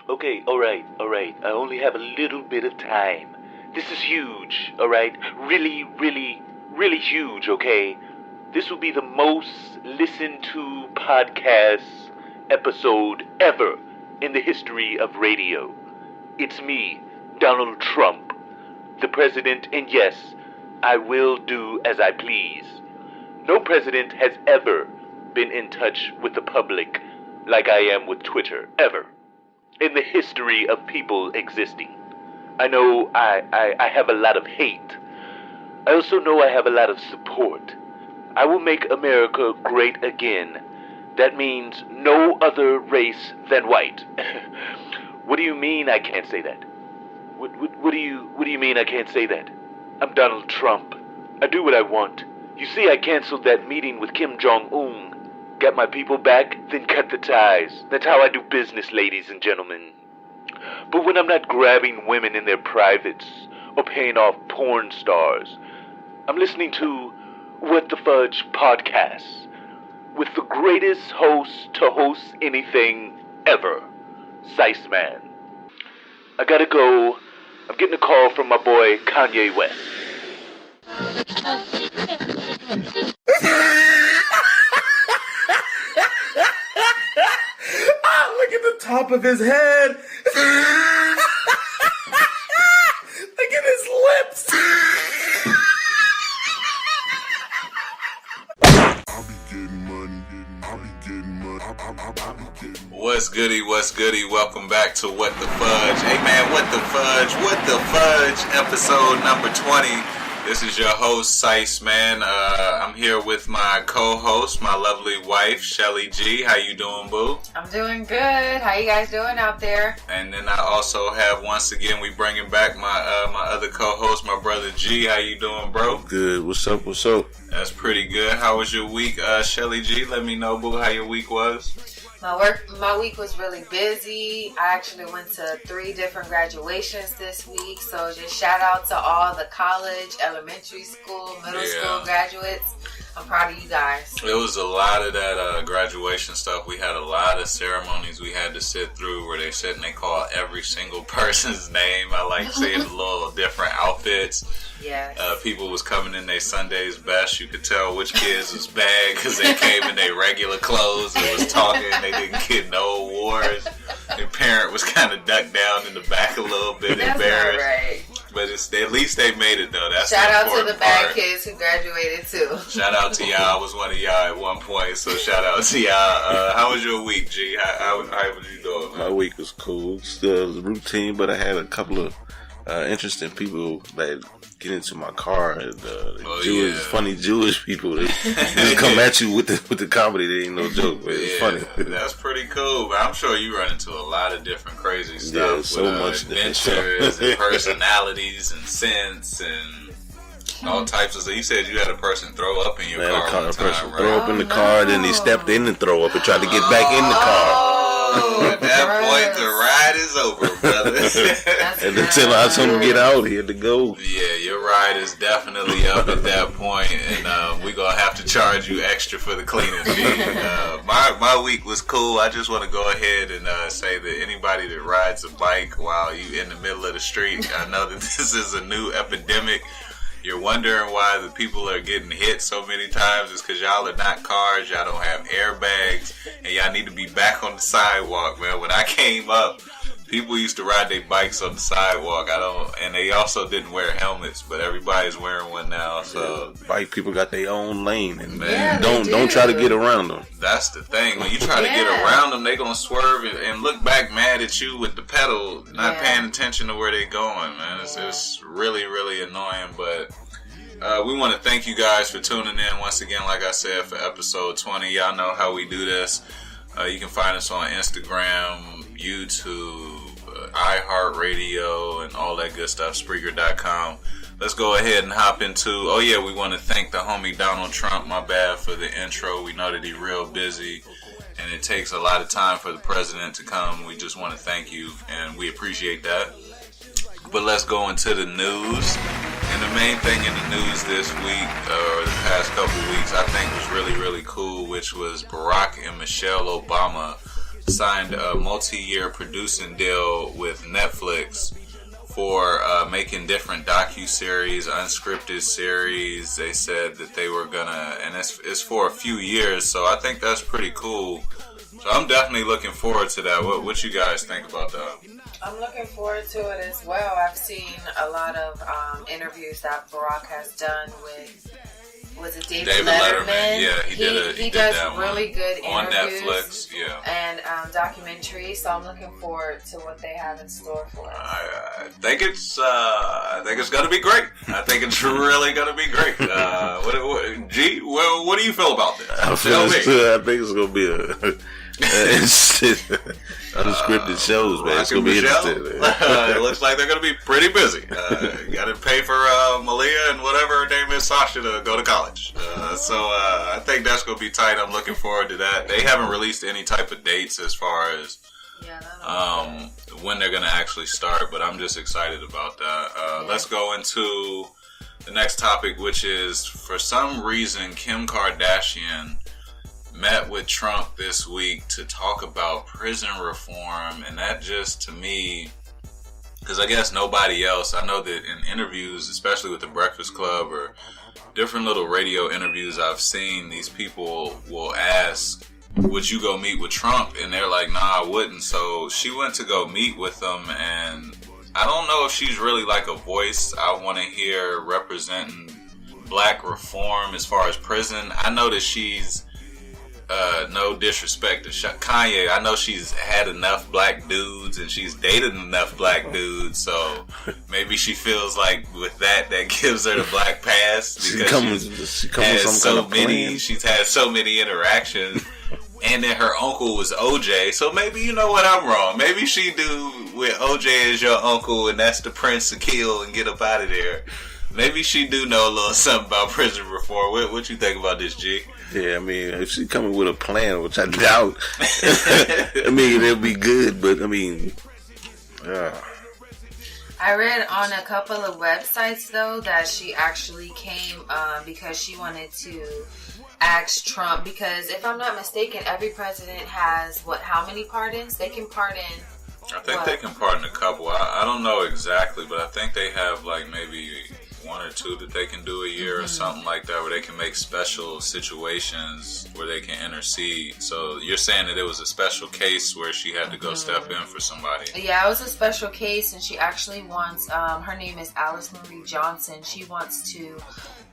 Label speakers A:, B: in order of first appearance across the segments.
A: Okay, alright. I only have a little bit of time. This is huge, alright? Really huge, okay? This will be the most listened to podcast episode ever in the history of radio. It's me, Donald Trump, the president, and yes, I will do as I please. No president has ever been in touch with the public like I am with Twitter, ever. In the history of people existing. I know I have a lot of hate. I also know I have a lot of support. I will make America great again. That means no other race than white. What do you mean I can't say that? What do you mean I can't say that? I'm Donald Trump. I do what I want. You see, I canceled that meeting with Kim Jong-un. Got my people back, then cut the ties. That's how I do business, ladies and gentlemen. But when I'm not grabbing women in their privates or paying off porn stars, I'm listening to WhatTheFudgePodcast with the greatest host to host anything ever, Sice Man. I gotta go. I'm getting a call from my boy Kanye West.
B: Look at the top of his head. Look at his lips.
C: What's goody? Welcome back to What the Fudge. Hey man, What the Fudge, episode number 20. This is your host, Sice Man. I'm here with my co-host, my lovely wife, Shelly G. How you doing, boo?
D: I'm doing good. How you guys doing out there?
C: And then I also have, once again, we bringing back my other co-host, my brother G. How you doing, bro?
B: Good. What's up?
C: That's pretty good. How was your week, Shelly G? Let me know, boo, how your week was.
D: My week was really busy. I actually went to 3 different graduations this week. So just shout out to all the college, elementary school, middle school graduates. I'm proud of you guys.
C: It was a lot of that graduation stuff. We had a lot of ceremonies we had to sit through where they sit and they call every single person's name. I like seeing the little different outfits.
D: Yes.
C: People was coming in their Sunday's best. You could tell which kids was bad because they came in their regular clothes and was talking. They didn't get no awards. Their parent was kind of ducked down in the back a little bit,
D: That's
C: embarrassed.
D: Not right.
C: But at least they made it though. That's
D: shout
C: the
D: out
C: important
D: to the bad
C: part.
D: kids who graduated too.
C: Shout out to y'all. I was one of y'all at one point, so shout out to y'all. How was your week, G? How was you doing, man?
B: My week was cool. Still routine, but I had a couple of interesting people that get into my car. Funny Jewish people. They just come at you with the comedy. They ain't no joke, but it's funny.
C: That's pretty cool. But I'm sure you run into a lot of different crazy stuff.
B: Yeah, so much
C: adventures and personalities and scents and all types of stuff. You said you had a person throw up in your car one time, right?
B: Throw up in the car, then he stepped in and throw up and tried to get back in the car.
C: At that point, the ride is over, brother.
B: And until I told him to get out, he had to go.
C: Yeah, your ride is definitely up at that point, and we're going to have to charge you extra for the cleaning fee. My week was cool. I just want to go ahead and say that anybody that rides a bike while you in the middle of the street, I know that this is a new epidemic. You're wondering why the people are getting hit so many times. It's because y'all are not cars. Y'all don't have airbags. And y'all need to be back on the sidewalk, man. When I came up, people used to ride their bikes on the sidewalk. And they also didn't wear helmets, but everybody's wearing one now. So
B: bike people got their own lane, and
C: man,
B: don't try to get around them.
C: That's the thing. When you try to get around them, they gonna swerve and look back mad at you with the pedal, not paying attention to where they going. Man, it's really really annoying. But we want to thank you guys for tuning in once again. Like I said, for episode 20, y'all know how we do this. You can find us on Instagram, YouTube, iHeartRadio, and all that good stuff, Spreaker.com. Let's go ahead and hop into, we want to thank the homie Donald Trump, my bad for the intro. We know that he's real busy, and it takes a lot of time for the president to come. We just want to thank you, and we appreciate that. But let's go into the news. In the the main thing in the news this week, or the past couple weeks, I think was really, really cool, which was Barack and Michelle Obama signed a multi-year producing deal with Netflix for making different docu-series, unscripted series. They said that they were gonna, and it's for a few years, so I think that's pretty cool. So I'm definitely looking forward to that. What you guys think about that?
D: I'm looking forward to it as well. I've seen a lot of interviews that Barack has done with, was it David Letterman?
C: Yeah, he
D: does
C: that
D: really good interviews
C: on Netflix, yeah,
D: and documentaries. So I'm looking forward to what they have in store for us.
C: I think it's gonna be great. I think it's really gonna be great. What do you feel about this?
B: I think it's gonna be unscripted shows, man. It's gonna be interesting.
C: It looks like they're gonna be pretty busy. You gotta pay for Malia and whatever her name is, Sasha, to go to college. So I think that's gonna be tight. I'm looking forward to that. They haven't released any type of dates as far as when they're gonna actually start, but I'm just excited about that. Let's go into the next topic, which is, for some reason, Kim Kardashian met with Trump this week to talk about prison reform, and that just, to me, because I guess nobody else, I know that in interviews, especially with the Breakfast Club or different little radio interviews I've seen, these people will ask, would you go meet with Trump? And they're like, nah, I wouldn't. So she went to go meet with him, and I don't know if she's really like a voice I want to hear representing black reform as far as prison. I know that she's no disrespect to Kanye, I know she's had enough black dudes and she's dated enough black dudes, so maybe she feels like with that gives her the black pass because she's had so many interactions. And then her uncle was OJ, so maybe, you know what, I'm wrong. Maybe she do with OJ as your uncle and that's the Prince to kill and get up out of there. Maybe she do know a little something about prison reform. What you think about this, G?
B: Yeah, I mean, if she coming with a plan, which I doubt, I mean, it'll be good, but I mean,
D: I read on a couple of websites, though, that she actually came because she wanted to ask Trump, because if I'm not mistaken, every president has, how many pardons? They can pardon...
C: I think they can pardon a couple. I don't know exactly, but I think they have like maybe one or two that they can do a year or something like that, where they can make special situations where they can intercede. So you're saying that it was a special case where she had to go step in for somebody? Yeah,
D: it was a special case, and she actually wants, her name is Alice Marie Johnson. She wants to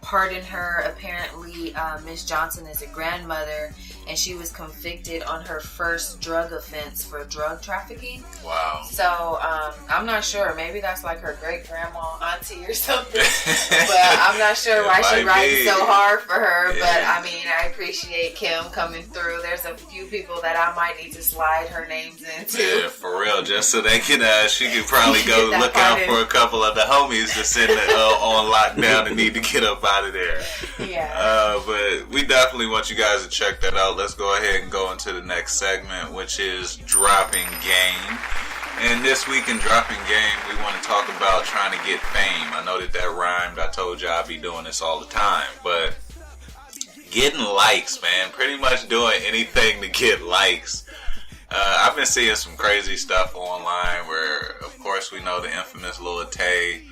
D: pardon her. Apparently, Miss Johnson is a grandmother, and she was convicted on her first drug offense for drug trafficking.
C: Wow.
D: So, I'm not sure. Maybe that's like her great-grandma, auntie or something. But I'm not sure why she's riding so hard for her. Yeah. But, I mean, I appreciate Kim coming through. There's a few people that I might need to slide her names into.
C: Yeah, for real. Just so they can, she could probably go look out for a couple of the homies that's in on lockdown and need to get up out of there.
D: Yeah.
C: But we definitely want you guys to check that out. Let's go ahead and go into the next segment, which is Dropping Game. And this week in Dropping Game, we want to talk about trying to get fame. I know that rhymed. I told you I'd be doing this all the time. But getting likes, man. Pretty much doing anything to get likes. I've been seeing some crazy stuff online where, of course, we know the infamous Lil Tay,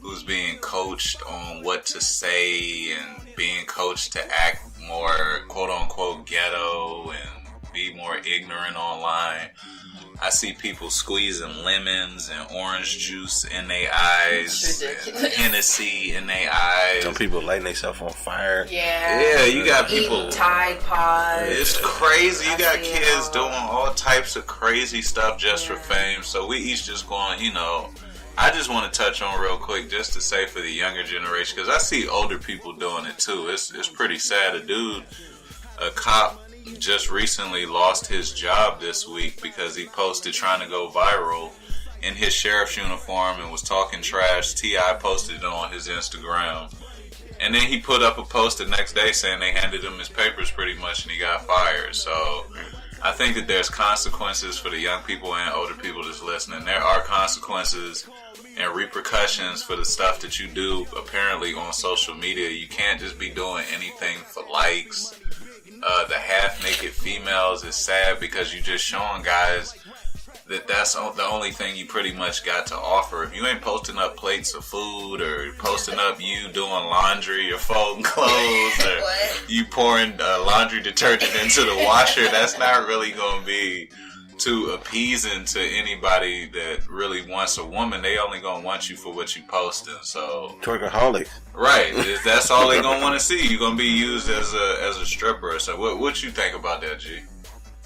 C: who's being coached on what to say and being coached to act more quote-unquote ghetto and be more ignorant online. I see people squeezing lemons and orange juice in their eyes, and Hennessy in their eyes.
B: Some people lighting themselves on fire.
D: Yeah,
C: you got people
D: eating Tide Pods.
C: It's crazy. You got kids doing all types of crazy stuff just for fame. So we each just going, I just want to touch on real quick just to say for the younger generation, because I see older people doing it too. It's pretty sad. A cop just recently lost his job this week because he posted trying to go viral in his sheriff's uniform and was talking trash. T.I. posted it on his Instagram. And then he put up a post the next day saying they handed him his papers pretty much and he got fired. So I think that there's consequences for the young people and older people that's listening. There are consequences and repercussions for the stuff that you do apparently on social media. You can't just be doing anything for likes. The half-naked females is sad because you just showing guys that that's the only thing you pretty much got to offer. If you ain't posting up plates of food or posting up you doing laundry or folding clothes or you pouring laundry detergent into the washer, that's not really going to be too appeasing to anybody that really wants a woman. They only going to want you for what you posting. So
B: Twerkaholic.
C: Right. That's all they going to want to see. You're going to be used as a stripper. So what you think about that, G?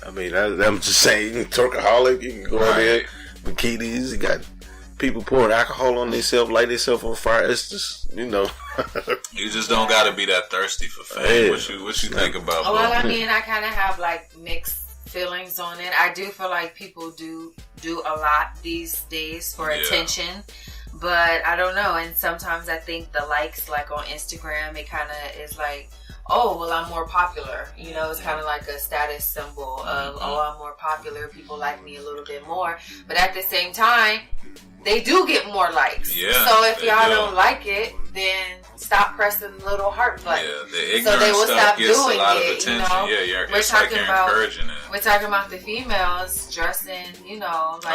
B: I mean, I'm just saying, you can Twerkaholic, you can go in there, bikinis, you got people pouring alcohol on themselves, light themselves on fire. It's just, you know.
C: You just don't got to be that thirsty for fame. Yeah. What you think about that?
D: Well, I mean, I kind of have like mixed feelings on it. I do feel like people do a lot these days for attention. But I don't know. And sometimes I think the likes, like on Instagram, it kind of is like, oh, well, I'm more popular. You know, it's kind of like a status symbol of, oh, I'm more popular. People like me a little bit more. But at the same time, they do get more likes. Yeah, so if y'all don't like it, then stop pressing the little heart button. Yeah,
C: the ignorant so they will stop doing a lot of attention. You know? Yeah, it's like you're encouraging it.
D: We're talking about the females dressing, you know, like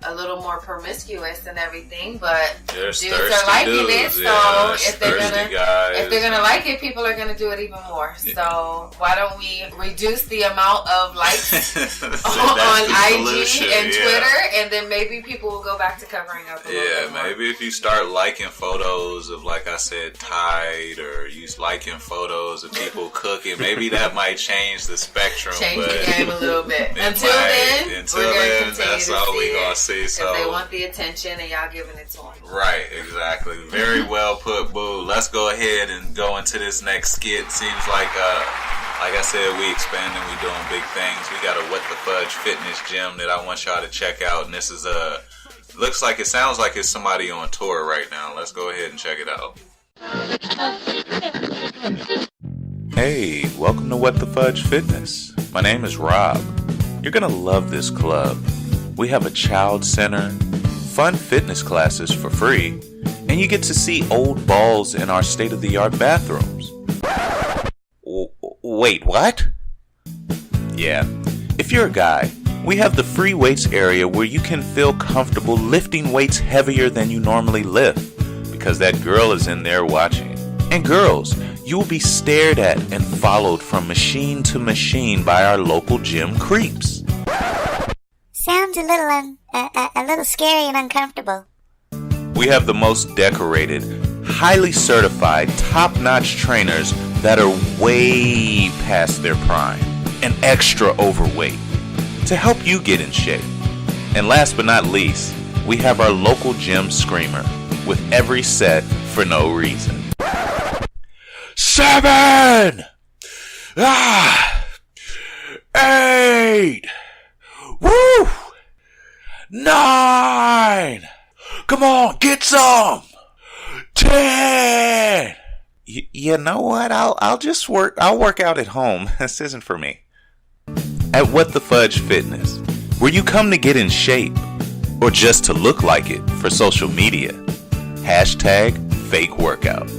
D: a little more promiscuous and everything, but
C: dudes
D: are liking it. So if they're gonna like it, people are gonna do it even more. So why don't we reduce the amount of likes on IG and Twitter, and then maybe people will go back to covering up a little bit more.
C: Maybe if you start liking photos of, like I said, Tide, or you liking photos of people cooking, maybe that might change the spectrum.
D: Change the game a little bit. Until then,
C: that's all we gonna see.
D: So they want the attention and y'all giving it to them.
C: Right, exactly. Very well put, Boo. Let's go ahead and go into this next skit. Seems like I said, we expanding, we doing big things. We got a What the Fudge fitness gym that I want y'all to check out. And this is sounds like it's somebody on tour right now. Let's go ahead and check it out. Hey, welcome to What the Fudge Fitness. My name is Rob. You're gonna love this club. We have a child center, fun fitness classes for free, and you get to see old balls in our state-of-the-art bathrooms. Wait, what? Yeah, if you're a guy, we have the free weights area where you can feel comfortable lifting weights heavier than you normally lift, because that girl is in there watching. And girls, you will be stared at and followed from machine to machine by our local gym creeps.
E: Sounds a little scary and uncomfortable.
C: We have the most decorated, highly certified, top-notch trainers that are way past their prime and extra overweight to help you get in shape. And last but not least, we have our local gym screamer with every set for no reason. 7! 8! Woo! 9! Come on, get some! 10! You know what? I'll work out at home. This isn't for me. At What the Fudge Fitness, where you come to get in shape, or just to look like it for social media. #fake workout.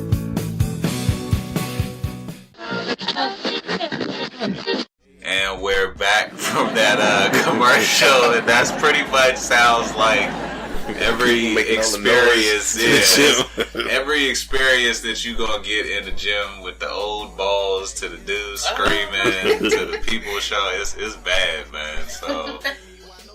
C: And we're back from that commercial, and that's pretty much sounds like every experience. Every experience that you gonna get in the gym with the old balls to the dudes screaming to the people showing, it's bad, man. So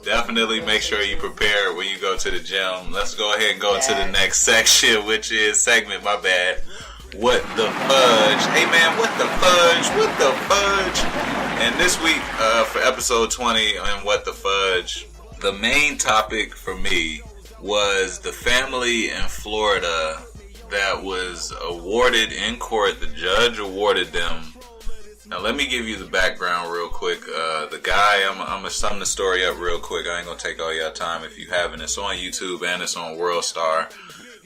C: definitely make sure you prepare when you go to the gym. Let's go ahead and go to the next section, which is What the Fudge. Hey man, what the fudge? What the fudge? And this week, for episode 20 on What the Fudge, the main topic for me was the family in Florida that was awarded in court. The judge awarded them. Now let me give you the background real quick. The guy, I'm going to sum the story up real quick. I ain't going to take all your time if you haven't. It's on YouTube and it's on WorldStar.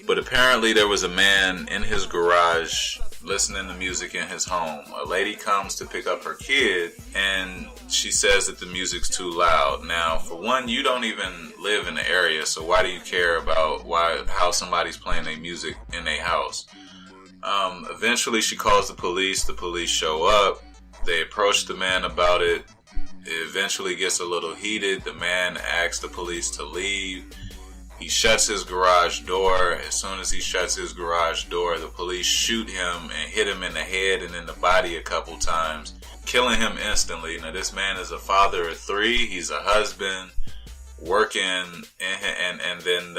C: But apparently there was a man in his garage listening to music in his home. A lady comes to pick up her kid, and she says that the music's too loud. Now, for one, you don't even live in the area, so why do you care about how somebody's playing their music in their house? Eventually, she calls the police. The police show up. They approach the man about it. It eventually gets a little heated. The man asks the police to leave. He shuts his garage door. As soon as he shuts his garage door, the police shoot him and hit him in the head and in the body a couple times, killing him instantly. Now, this man is a father of 3. He's a husband, working, and then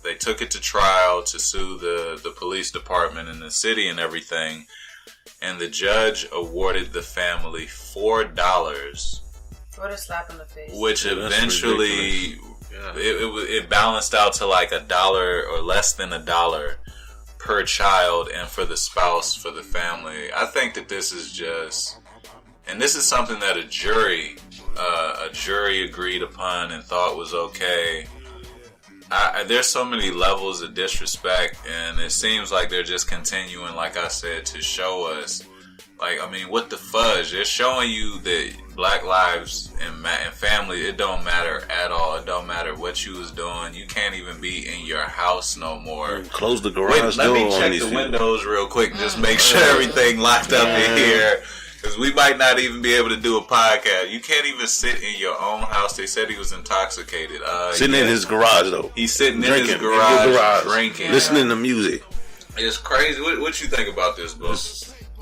C: they took it to trial to sue the police department in the city and everything. And the judge awarded the family $4.
D: What a slap in the face.
C: Which eventually, it balanced out to like $1 or less than $1 per child, and for the spouse, for the family. I think that this is just, and this is something that a jury agreed upon and thought was okay. There's so many levels of disrespect, and it seems like they're just continuing, like I said, to show us. Like, I mean, what the fudge? They're showing you that black lives and family, it don't matter at all. It don't matter what you was doing. You can't even be in your house no more.
B: Close the garage door.
C: Let me check the windows real quick and just make sure everything locked up in here. Because we might not even be able to do a podcast. You can't even sit in your own house. They said he was intoxicated.
B: Sitting in his garage, though.
C: He's sitting in his garage drinking.
B: Listening to music.
C: It's crazy. What you think about this, bro?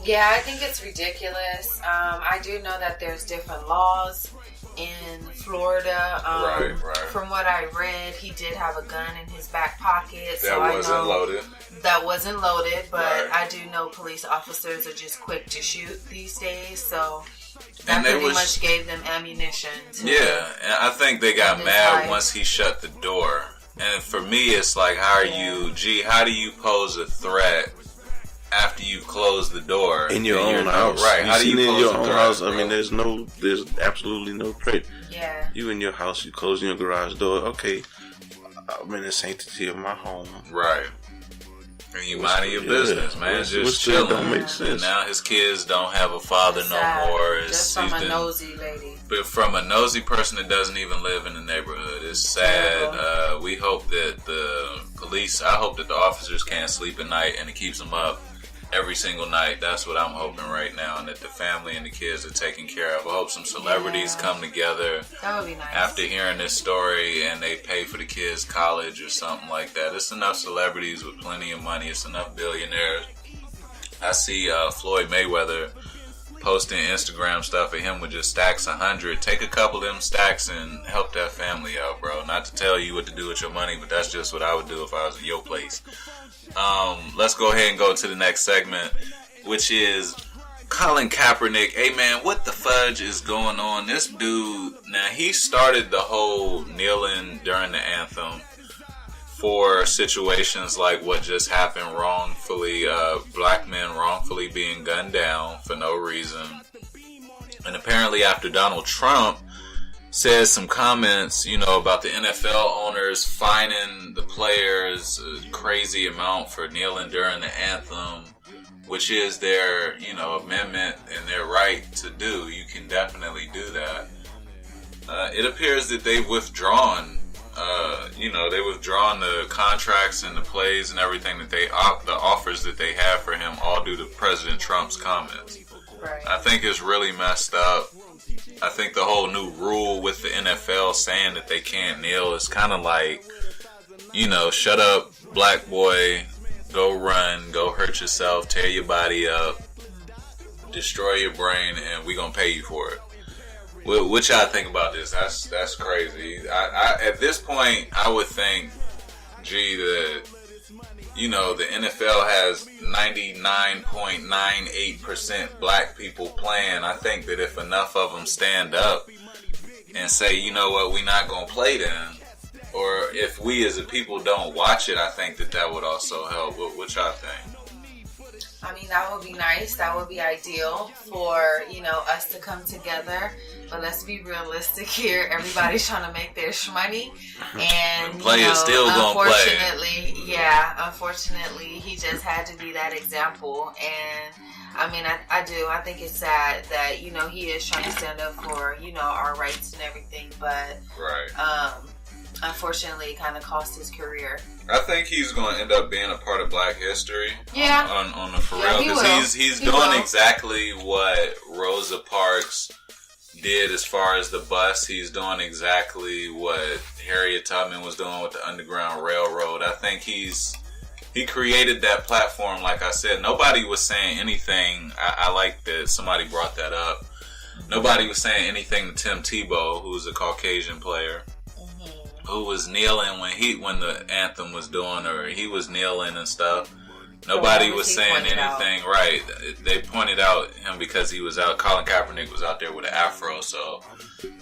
D: Yeah, I think it's ridiculous. I do know that there's different laws in Florida.
C: Right.
D: From what I read, he did have a gun in his back pocket.
C: That wasn't loaded.
D: That wasn't loaded, but I do know police officers are just quick to shoot these days, so that pretty much gave them ammunition.
C: And I think they got mad once he shut the door. And for me, it's like, how do you pose a threat after you've closed the door
B: in your own house?
C: Right? How do you
B: in your own house?
C: Bro?
B: I mean, there's absolutely no threat.
D: Yeah.
B: You in your house, you closing your garage door. Okay, I'm in the sanctity of my home.
C: Right. And you minding your business, man. Just chilling.
B: Don't make sense.
C: And now his kids don't have a father no more.
D: Just from a nosy lady.
C: But from a nosy person that doesn't even live in the neighborhood. It's sad. We hope that the police, I hope that the officers can't sleep at night and it keeps them up every single night. That's what I'm hoping right now, and that the family and the kids are taken care of. I hope some celebrities come together.
D: That would be nice.
C: After hearing this story, and they pay for the kids' college or something like that. It's enough celebrities with plenty of money. It's enough billionaires. I see Floyd Mayweather posting Instagram stuff of him with just stacks 100. Take a couple of them stacks and help that family out, bro. Not to tell you what to do with your money, but that's just what I would do if I was at your place. Let's go ahead and go to the next segment, which is Colin Kaepernick. Hey man, what the fudge is going on? This dude, now he started the whole kneeling during the anthem for situations like what just happened wrongfully, black men wrongfully being gunned down for no reason. And apparently after Donald Trump says some comments, about the NFL owners fining the players a crazy amount for kneeling during the anthem, which is their, amendment and their right to do. You can definitely do that. It appears that they've withdrawn, the contracts and the plays and everything that the offers that they have for him, all due to President Trump's comments.
D: Right.
C: I think it's really messed up. I think the whole new rule with the NFL saying that they can't kneel is kind of like, shut up, black boy, go run, go hurt yourself, tear your body up, destroy your brain, and we gonna pay you for it. What y'all think about this? That's crazy. I at this point, I would think, that the NFL has 99.98% black people playing. I think that if enough of them stand up and say, you know what, we're not going to play them, or if we as a people don't watch it, I think that would also help. What y'all think?
D: I mean, that would be nice. That would be ideal for, us to come together. But let's be realistic here. Everybody's trying to make their shmoney. And,
C: players still gonna play.
D: Unfortunately, he just had to be that example. And I mean, I do. I think it's sad that, he is trying to stand up for, our rights and everything. But, unfortunately, it kind of cost his career.
C: I think he's going to end up being a part of Black history.
D: Yeah.
C: On the for real. Because he's doing exactly what Rosa Parks did as far as the bus. He's doing exactly what Harriet Tubman was doing with the Underground Railroad. I think he created that platform. Like I said, nobody was saying anything. I like that somebody brought that up. Nobody was saying anything to Tim Tebow, who's a Caucasian player, who was kneeling when the anthem was doing, or he was kneeling and stuff. Nobody was saying anything. Right. They pointed out him because he was out. Colin Kaepernick was out there with an afro. So,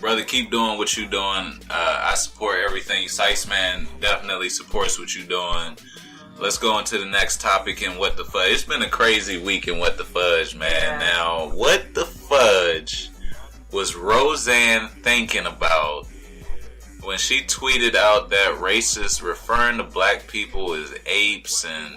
C: brother, keep doing what you're doing. I support everything. Siceman definitely supports what you're doing. Let's go into the next topic in What the Fudge. It's been a crazy week in What the Fudge, man. Yeah. Now, what the fudge was Roseanne thinking about when she tweeted out that racist referring to black people as apes, and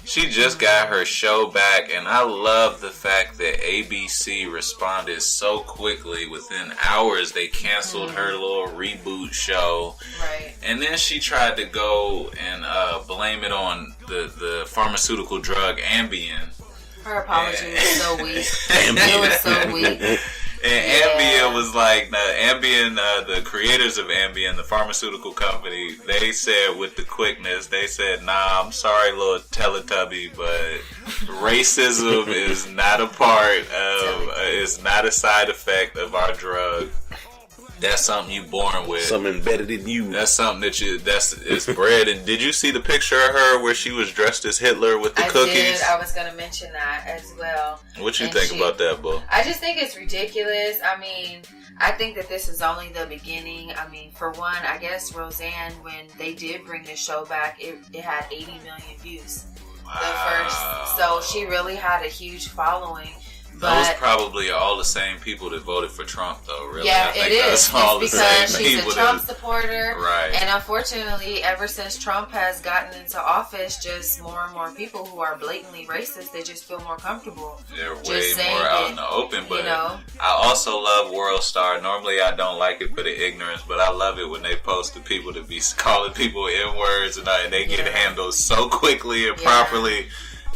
C: she just got her show back, and I love the fact that ABC responded so quickly. Within hours, they canceled her little reboot show.
D: Right.
C: And then she tried to go and blame it on the pharmaceutical drug Ambien.
D: Her apology was so weak. It was so weak.
C: And Ambien was like, Ambien, the creators of Ambien, the pharmaceutical company, they said with the quickness, they said, nah, I'm sorry, little Teletubby, but racism is not a part of, is not a side effect of our drug. That's something you born with.
B: Something embedded in you.
C: That's something that it's bred. And did you see the picture of her where she was dressed as Hitler with the cookies?
D: I did. I was going to mention that as well.
C: What you think about that, Bo?
D: I just think it's ridiculous. I mean, I think that this is only the beginning. I mean, for one, I guess Roseanne, when they did bring the show back, it had 80 million views. Wow. The first. So she really had a huge following.
C: Those probably are all the same people that voted for Trump, though, really.
D: Yeah,
C: I think
D: it is.
C: That's all
D: it's
C: the
D: because
C: same
D: she's
C: people
D: a Trump supporter.
C: Right.
D: And unfortunately, ever since Trump has gotten into office, just more and more people who are blatantly racist, they just feel more comfortable.
C: They're way more out in the open. But I also love World Star. Normally, I don't like it for the ignorance, but I love it when they post the people to be calling people N-words and they get handled so quickly and properly.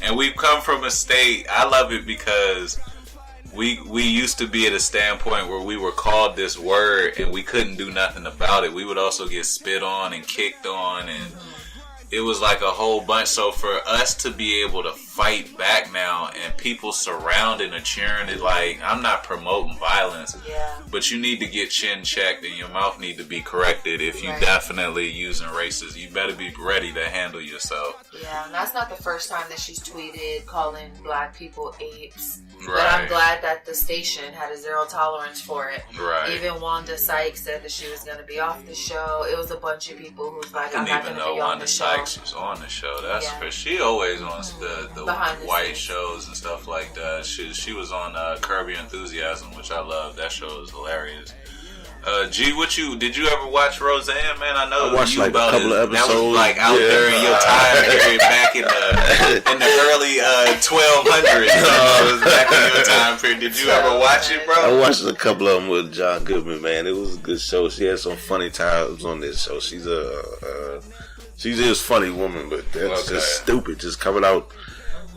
C: And we've come from a state, I love it because we used to be at a standpoint where we were called this word and we couldn't do nothing about it. We would also get spit on and kicked on, and it was like a whole bunch. So for us to be able to fight back now and people surrounding and cheering it, like, I'm not promoting violence, but you need to get chin checked and your mouth need to be corrected if you definitely using racist. You better be ready to handle yourself.
D: Yeah, and that's not the first time that she's tweeted calling black people apes. But I'm glad that the station had a zero tolerance for it.
C: Right.
D: Even Wanda Sykes said that she was going to be off the show. It was a bunch of people who was like, I'm not going to be on the show.
C: Wanda Sykes was on the show. That's for she always on the white shows and stuff like that. She was on Curb Your Enthusiasm, which I love. That show is hilarious. G, did you ever watch Roseanne, man? I know
B: I watched like a couple of episodes.
C: That was like out there in your time period, back in the early 1200s. It was back in your time period. Did you ever watch it, bro?
B: I watched a couple of them with John Goodman, man. It was a good show. She had some funny times on this show. She's a funny woman, but that's just stupid. Just coming out.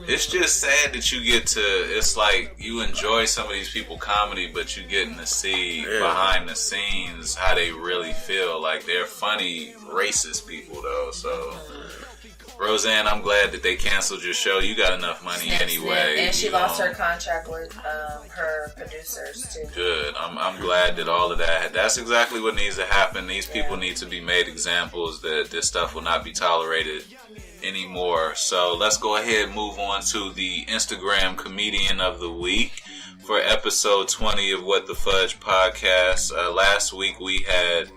C: It's just sad that you get to, it's like you enjoy some of these people comedy, but you getting to see behind the scenes how they really feel. Like, they're funny, racist people, though. So, Roseanne, I'm glad that they canceled your show. You got enough money anyway.
D: And she lost her contract with her producers, too.
C: Good. I'm glad that all of that, that's exactly what needs to happen. These people need to be made examples that this stuff will not be tolerated anymore. So let's go ahead and move on to the Instagram Comedian of the Week for episode 20 of What the Fudge Podcast. Last week we had,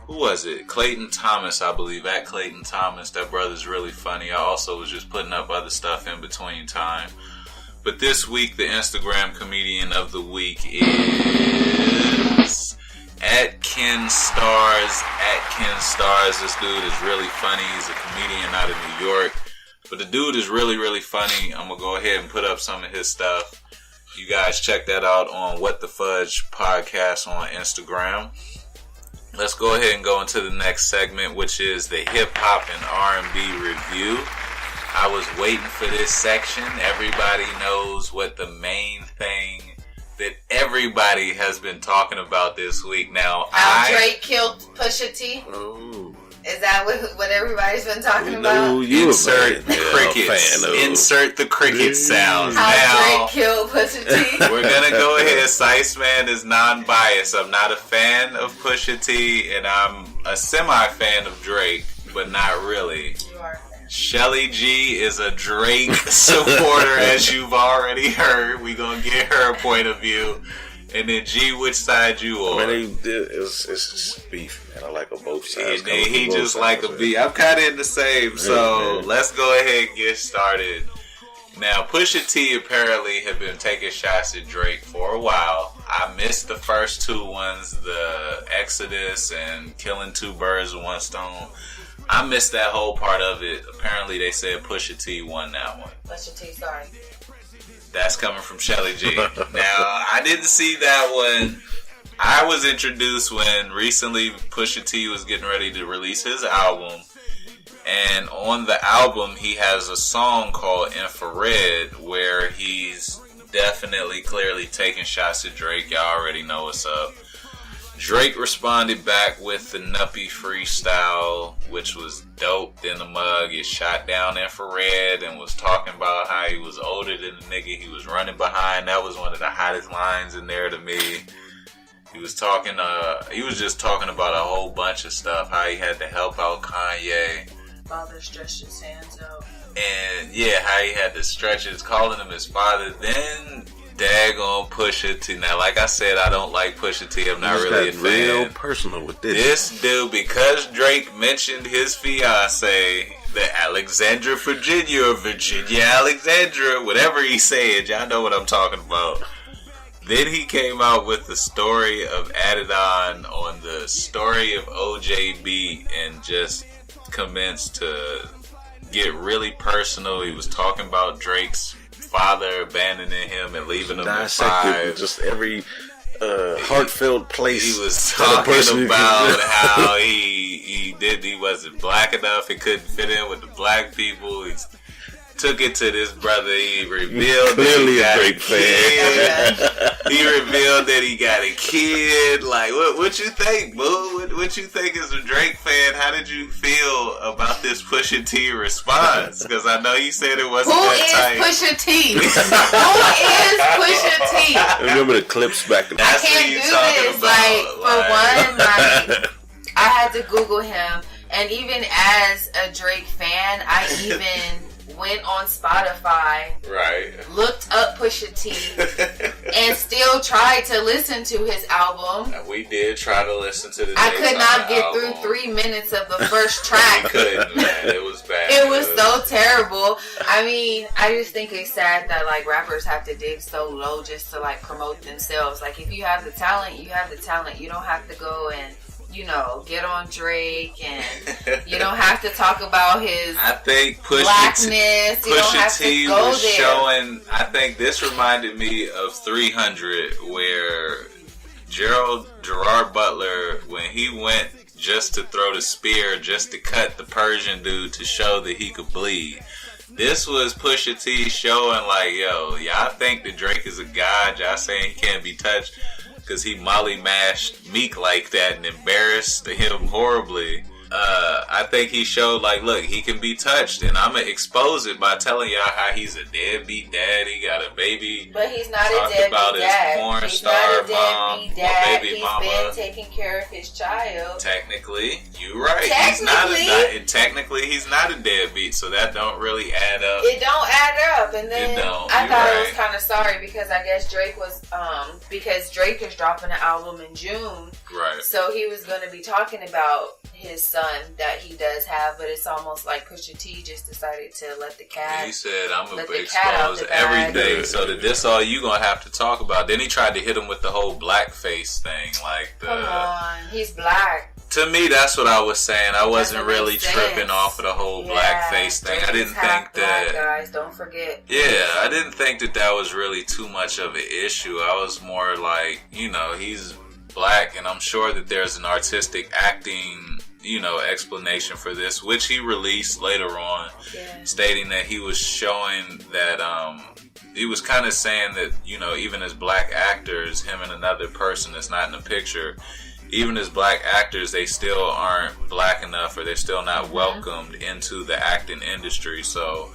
C: who was it? Clayton Thomas, I believe, at Clayton Thomas. That brother's really funny. I also was just putting up other stuff in between time. But this week the Instagram Comedian of the Week is at Ken Stars. This dude is really funny. He's a comedian out of New York. But the dude is really, really funny. I'm going to go ahead and put up some of his stuff. You guys check that out on WhatTheFudgePodcast on Instagram. Let's go ahead and go into the next segment, which is the hip-hop and R&B review. I was waiting for this section. Everybody knows what the main thing that everybody has been talking about this week. Now,
D: How Drake killed Pusha T?
B: Oh.
D: Is that what everybody's been talking about?
C: Insert the crickets. Insert the cricket sounds.
D: How Drake killed Pusha T?
C: We're going to go ahead. Sice Man is non-biased. I'm not a fan of Pusha T, and I'm a semi-fan of Drake, but not really.
D: You are a fan.
C: Shelly G is a Drake supporter, as you've already heard. We're going to get her point of view. And then G, which side you on?
B: It's just beef, man. I like them both sides.
C: He just like a beef. I'm kind of in the same. So let's go ahead and get started. Now, Pusha T apparently had been taking shots at Drake for a while. I missed the first two ones, the Exodus and Killing Two Birds with One Stone. I missed that whole part of it. Apparently, they said Pusha T won that one.
D: Pusha T, sorry.
C: That's coming from Shelly G. Now, I didn't see that one. I was introduced when recently Pusha T was getting ready to release his album. And on the album, he has a song called Infrared where he's definitely, clearly taking shots at Drake. Y'all already know what's up. Drake responded back with the Nuppy freestyle, which was dope in the mug. It shot down Infrared and was talking about how he was older than the nigga he was running behind. That was one of the hottest lines in there to me. He was talking, he was just talking about a whole bunch of stuff, how he had to help out Kanye.
D: Father stretched his hands out.
C: And yeah, how he had to stretch his, calling him his father. Then daggone Pusha T. Now, like I said, I don't like Pusha T. I'm not really a fan.
B: Real personal with this.
C: This dude, because Drake mentioned his fiance, the Alexandra Virginia, or Virginia Alexandra, whatever he said, y'all know what I'm talking about. Then he came out with the story of Adidon on the story of OJ Beat and just commenced to get really personal. He was talking about Drake's father abandoning him and leaving him at 5.
B: Just every heartfelt place.
C: He was talking about how he wasn't black enough. He couldn't fit in with the black people. He took it to this brother. He revealed
B: clearly
C: that
B: a Drake fan.
C: He revealed that he got a kid. Like, what you think, boo? What you think as a Drake fan? How did you feel about this Pusha T response? Because I know you said it wasn't that tight.
D: Who is Pusha T? Who is Pusha T?
B: I remember the clips back in the
D: I can't do this. For one, I had to Google him. And even as a Drake fan, I even went on Spotify,
C: right?
D: Looked up Pusha T, and still tried to listen to his album.
C: And we did try to listen to the.
D: I could not get through 3 minutes of the first track.
C: We couldn't, man. It was bad.
D: It was so terrible. I mean, I just think it's sad that like rappers have to dig so low just to like promote themselves. Like if you have the talent, you have the talent. You don't have to go and, you know, get on Drake, and you don't have to talk about his blackness. You don't have to go there.
C: Showing, I think this reminded me of 300, where Gerard Butler, when he went just to throw the spear, just to cut the Persian dude to show that he could bleed. This was Pusha T showing like, yo, y'all think that Drake is a god? Y'all saying he can't be touched? Because he molly mashed Meek like that and embarrassed him horribly. I think he showed like, look, he can be touched, and I'm gonna expose it by telling y'all how he's a deadbeat dad. He got a baby,
D: but he's not a deadbeat dad.
C: He's not a deadbeat
D: dad. He's been taking care of his child.
C: Technically, you're right.
D: Technically,
C: he's not a deadbeat, so that don't really add up.
D: It don't add up, and then I thought it was kind of sorry because I guess Drake was because Drake is dropping an album in June,
C: right?
D: So he was going to be talking about his son that he does have, but it's almost like Pusha T just decided to let the cat.
C: He said, "I'm gonna expose everything, so that this all you gonna have to talk about." Then he tried to hit him with the whole blackface thing, like the.
D: Come on, he's black.
C: To me, that's what I was saying. I wasn't really
D: makes
C: tripping
D: sense.
C: off of the whole blackface thing. I didn't think that.
D: Guys, don't forget.
C: Yeah, I didn't think that was really too much of an issue. I was more like, he's black, and I'm sure that there's an artistic acting, explanation for this, which he released later on, stating that he was showing that he was kind of saying that, even as black actors, him and another person that's not in the picture, even as black actors, they still aren't black enough, or they're still not welcomed into the acting industry. So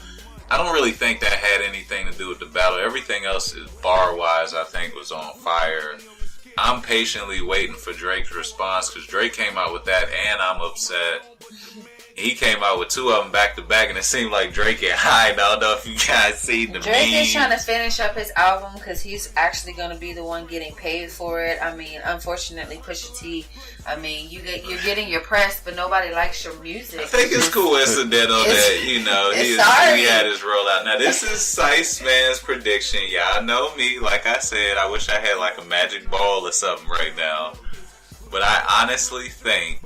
C: I don't really think that had anything to do with the battle. Everything else, bar-wise, I think was on fire. I'm patiently waiting for Drake's response, because Drake came out with that, and I'm upset. He came out with two of them back to back, and it seemed like Drake get high. I don't know if you guys seen the
D: Drake
C: meme.
D: is trying to finish up his album because he's actually going to be the one getting paid for it. I mean, unfortunately, Pusha T. I mean, you're getting your press, but nobody likes your music.
C: I think it's coincidental that he had his rollout. Now, this is Sice Man's prediction. Y'all know me. Like I said, I wish I had like a magic ball or something right now. But I honestly think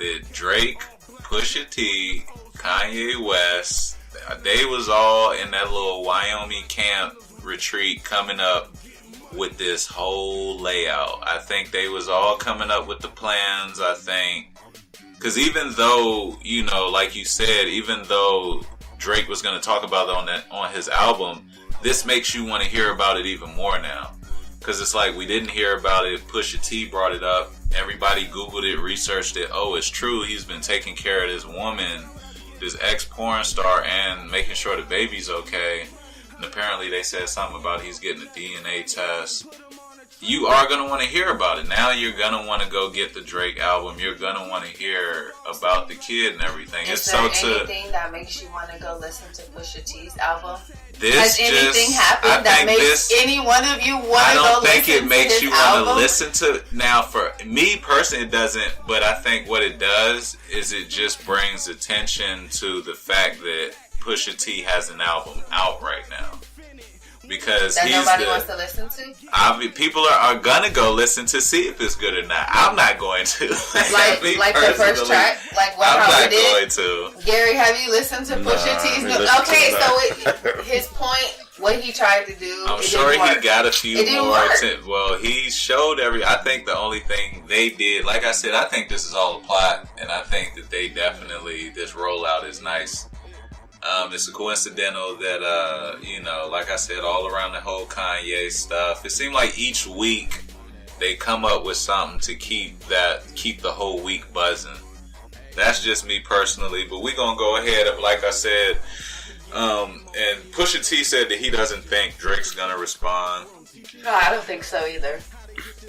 C: that Drake, Pusha T, Kanye West, they was all in that little Wyoming camp retreat coming up with this whole layout. I think they was all coming up with the plans, I think. Because even though, like you said, even though Drake was going to talk about it on his album, this makes you want to hear about it even more now. Because it's like, we didn't hear about it. Pusha T brought it up. Everybody Googled it, researched it. Oh, it's true. He's been taking care of this woman, this ex-porn star, and making sure the baby's okay. And apparently they said something about he's getting a DNA test. You are going to want to hear about it. Now you're going to want to go get the Drake album. You're going to want to hear about the kid and everything.
D: Is there anything that makes you want to go listen to Pusha T's album? Has anything happened that makes any one of you want to go listen to his album? I don't think it makes you want to listen to. Now, for me personally, it doesn't. But I think what it does is it just brings attention to the fact that Pusha T has an album out right now. Because that nobody wants to listen to?
C: People are gonna go listen to see if it's good or not. I'm not going to.
D: like the first track? Like what
C: I'm not
D: going
C: to.
D: Gary, have you listened to Pusha T's new? Okay, so his point, what he tried to do,
C: I'm sure he got a few more. Well, he showed I think the only thing they did, like I said, I think this is all a plot, and I think that they definitely, this rollout is nice. It's a coincidental that, like I said, all around the whole Kanye stuff, it seemed like each week they come up with something to keep the whole week buzzing. That's just me personally, but we're going to go ahead, like I said, and Pusha T said that he doesn't think Drake's going to respond.
D: No, I don't think so either.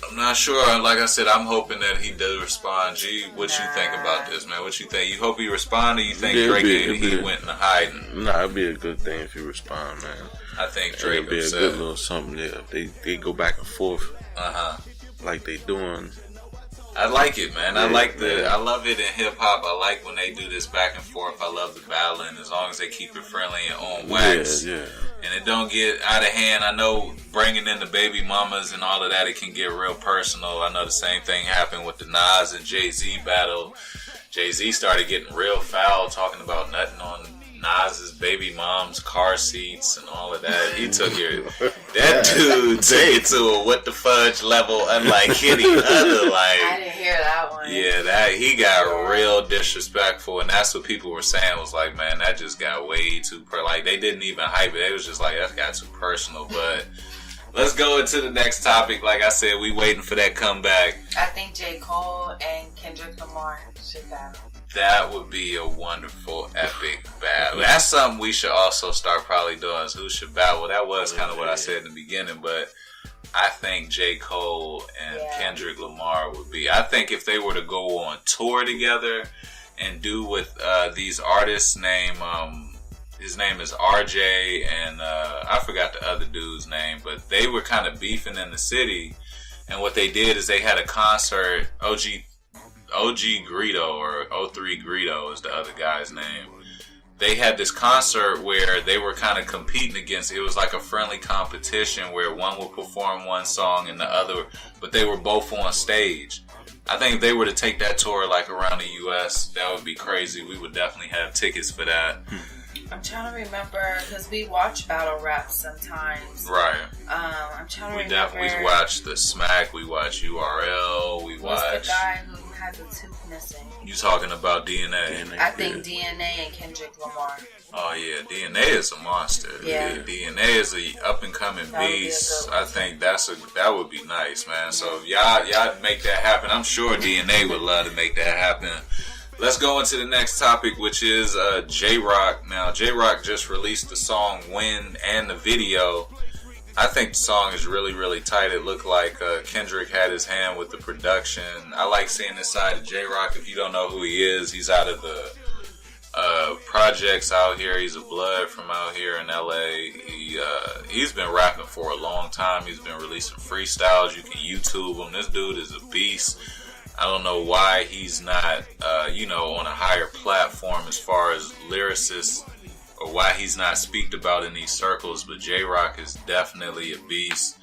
C: I'm not sure. Like I said, I'm hoping that he does respond. G, what you think about this, man? What you think? You hope he respond, or you think Drake went in hiding?
B: Nah, it'd be a good thing if he respond, man.
C: I think Drake
B: would be a good little something there. They go back and forth, like they doing.
C: I like it, man. I love it in hip hop. I like when they do this back and forth. I love the battling, as long as they keep it friendly and on wax.
B: Yeah.
C: And it don't get out of hand. I know bringing in the baby mamas and all of that, it can get real personal. I know the same thing happened with the Nas and Jay-Z battle. Jay-Z started getting real foul, talking about nutting on Nas's baby mom's car seats and all of that. He took that dude took it to a what the fudge level, unlike any other. Like,
D: I didn't hear that one.
C: Yeah, he got real disrespectful, and that's what people were saying was like, man, that just got way too like they didn't even hype it. It was just like, that got too personal. But let's go into the next topic. Like I said, we waiting for that comeback.
D: I think J. Cole and Kendrick Lamar should battle.
C: That would be a wonderful, epic battle. That's something we should also start probably doing, is who should battle. That was kind of what I said in the beginning, but I think J. Cole and Kendrick Lamar would be. I think if they were to go on tour together and do with these artists name, his name is RJ, and I forgot the other dude's name, but they were kind of beefing in the city, and what they did is they had a concert, OG Greedo, or O3 Greedo is the other guy's name. They had this concert where they were kind of competing against, it was like a friendly competition where one would perform one song and the other, but they were both on stage. I think if they were to take that tour like around the U.S., that would be crazy. We would definitely have tickets for that.
D: I'm trying to remember because we watch battle rap sometimes.
C: Right.
D: I'm trying to remember.
C: We watch the Smack. We watch URL. We watch.
D: What's the guy who has a tooth missing?
C: You talking about DNA?
D: I think DNA and Kendrick Lamar.
C: Oh yeah, DNA is a monster.
D: Yeah.
C: DNA is a up and coming beast. I think that would be nice, man. So if y'all make that happen. I'm sure DNA would love to make that happen. Let's go into the next topic, which is J-Rock. Now, J-Rock just released the song Win and the video. I think the song is really, really tight. It looked like Kendrick had his hand with the production. I like seeing this side of J-Rock. If you don't know who he is, he's out of the projects out here. He's a blood from out here in LA. He's been rapping for a long time. He's been releasing freestyles. You can YouTube him. This dude is a beast. I don't know why he's not, on a higher platform as far as lyricists, or why he's not speaked about in these circles, but J-Rock is definitely a beast.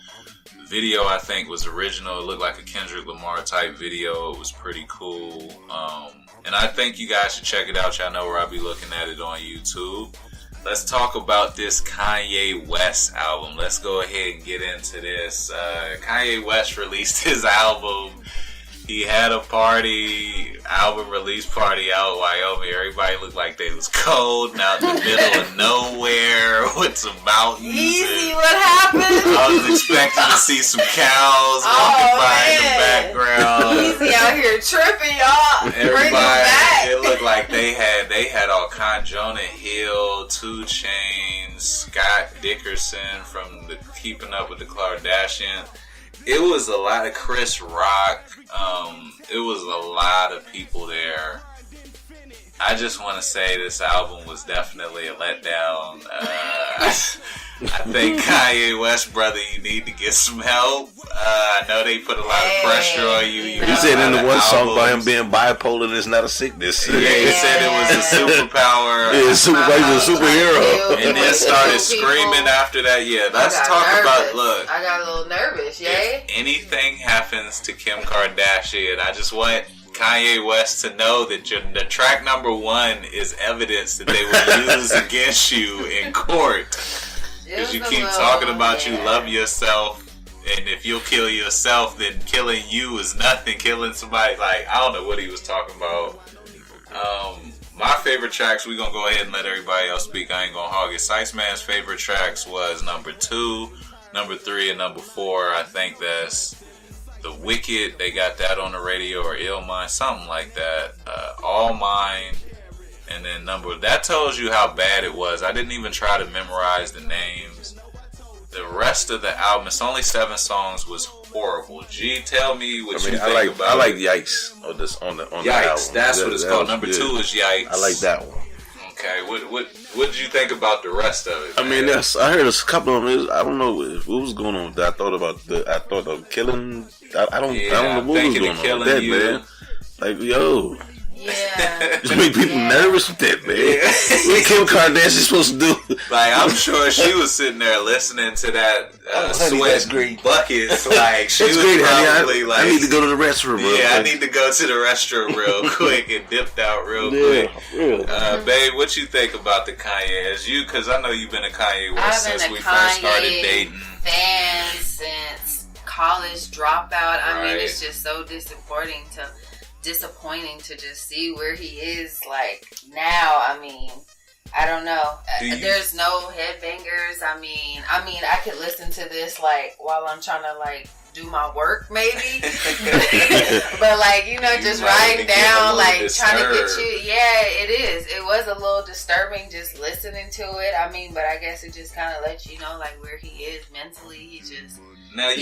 C: The video, I think, was original. It looked like a Kendrick Lamar type video. It was pretty cool. And I think you guys should check it out. Y'all know where I'll be looking at it on YouTube. Let's talk about this Kanye West album. Let's go ahead and get into this. Kanye West released his album. He had a album release party out in Wyoming. Everybody looked like they was cold and out in the middle of nowhere with some mountains.
D: Easy, what happened?
C: I was expecting to see some cows walking by in the background.
D: Easy out here tripping, y'all.
C: Everybody, it looked like they had all kind. Jonah Hill, 2 Chainz, Scott Dickerson from the Keeping Up with the Kardashians. It was a lot of Chris Rock. It was a lot of people there. I just want to say this album was definitely a letdown. I think Kanye West, brother, you need to get some help. I know they put a lot of pressure on you.
B: You said in the one song about him being bipolar, it's not a sickness.
C: Yeah, he said it was a superpower.
B: Yeah, he's a superhero.
C: And then started screaming after that. Yeah, let's talk about, look.
D: I got a little nervous, yay?
C: If anything happens to Kim Kardashian, I just want Kanye West to know that the track number 1 is evidence that they will use against you in court. Because you keep talking about you love yourself, and if you'll kill yourself, then killing you is nothing. Killing somebody, like, I don't know what he was talking about. My favorite tracks, we're going to go ahead and let everybody else speak. I ain't going to hog it. Sice Man's favorite tracks was number 2, number 3, and number 4. I think that's The Wicked. They got that on the radio, or Ill Mind, something like that. All Mine. And then that tells you how bad it was. I didn't even try to memorize the names. The rest of the album, it's only 7 songs, was horrible. G, tell me what you think about it.
B: I like Yikes on the
C: Yikes,
B: album.
C: That's what it's called. Number 2 is Yikes.
B: I like that one.
C: Okay, what did you think about the rest of it?
B: I mean, I heard a couple of them. I don't know what was going on with that. I thought of killing. I don't know what was going on with that, man. Like, yo.
D: Yeah.
B: Just make people nervous with that, man. What Kim Kardashian supposed to do?
C: Like, I'm sure she was sitting there listening to that sweat buckets. Like, she was
B: great,
C: probably
B: I need to go to the restroom real quick.
C: I need to go to the restroom real quick and dipped out real quick.
B: Really.
C: Babe, what you think about the Kanye? Because I know you've been a Kanye West since we first started dating.
D: Fan since college dropout. I mean, it's just so disappointing to just see where he is like now. I mean, I don't know. There's no headbangers. I mean, I could listen to this like while I'm trying to like do my work, maybe. But like, just writing down, like trying to get you. Yeah, it is. It was a little disturbing just listening to it. I mean, but I guess it just kind of lets you know like where he is mentally. He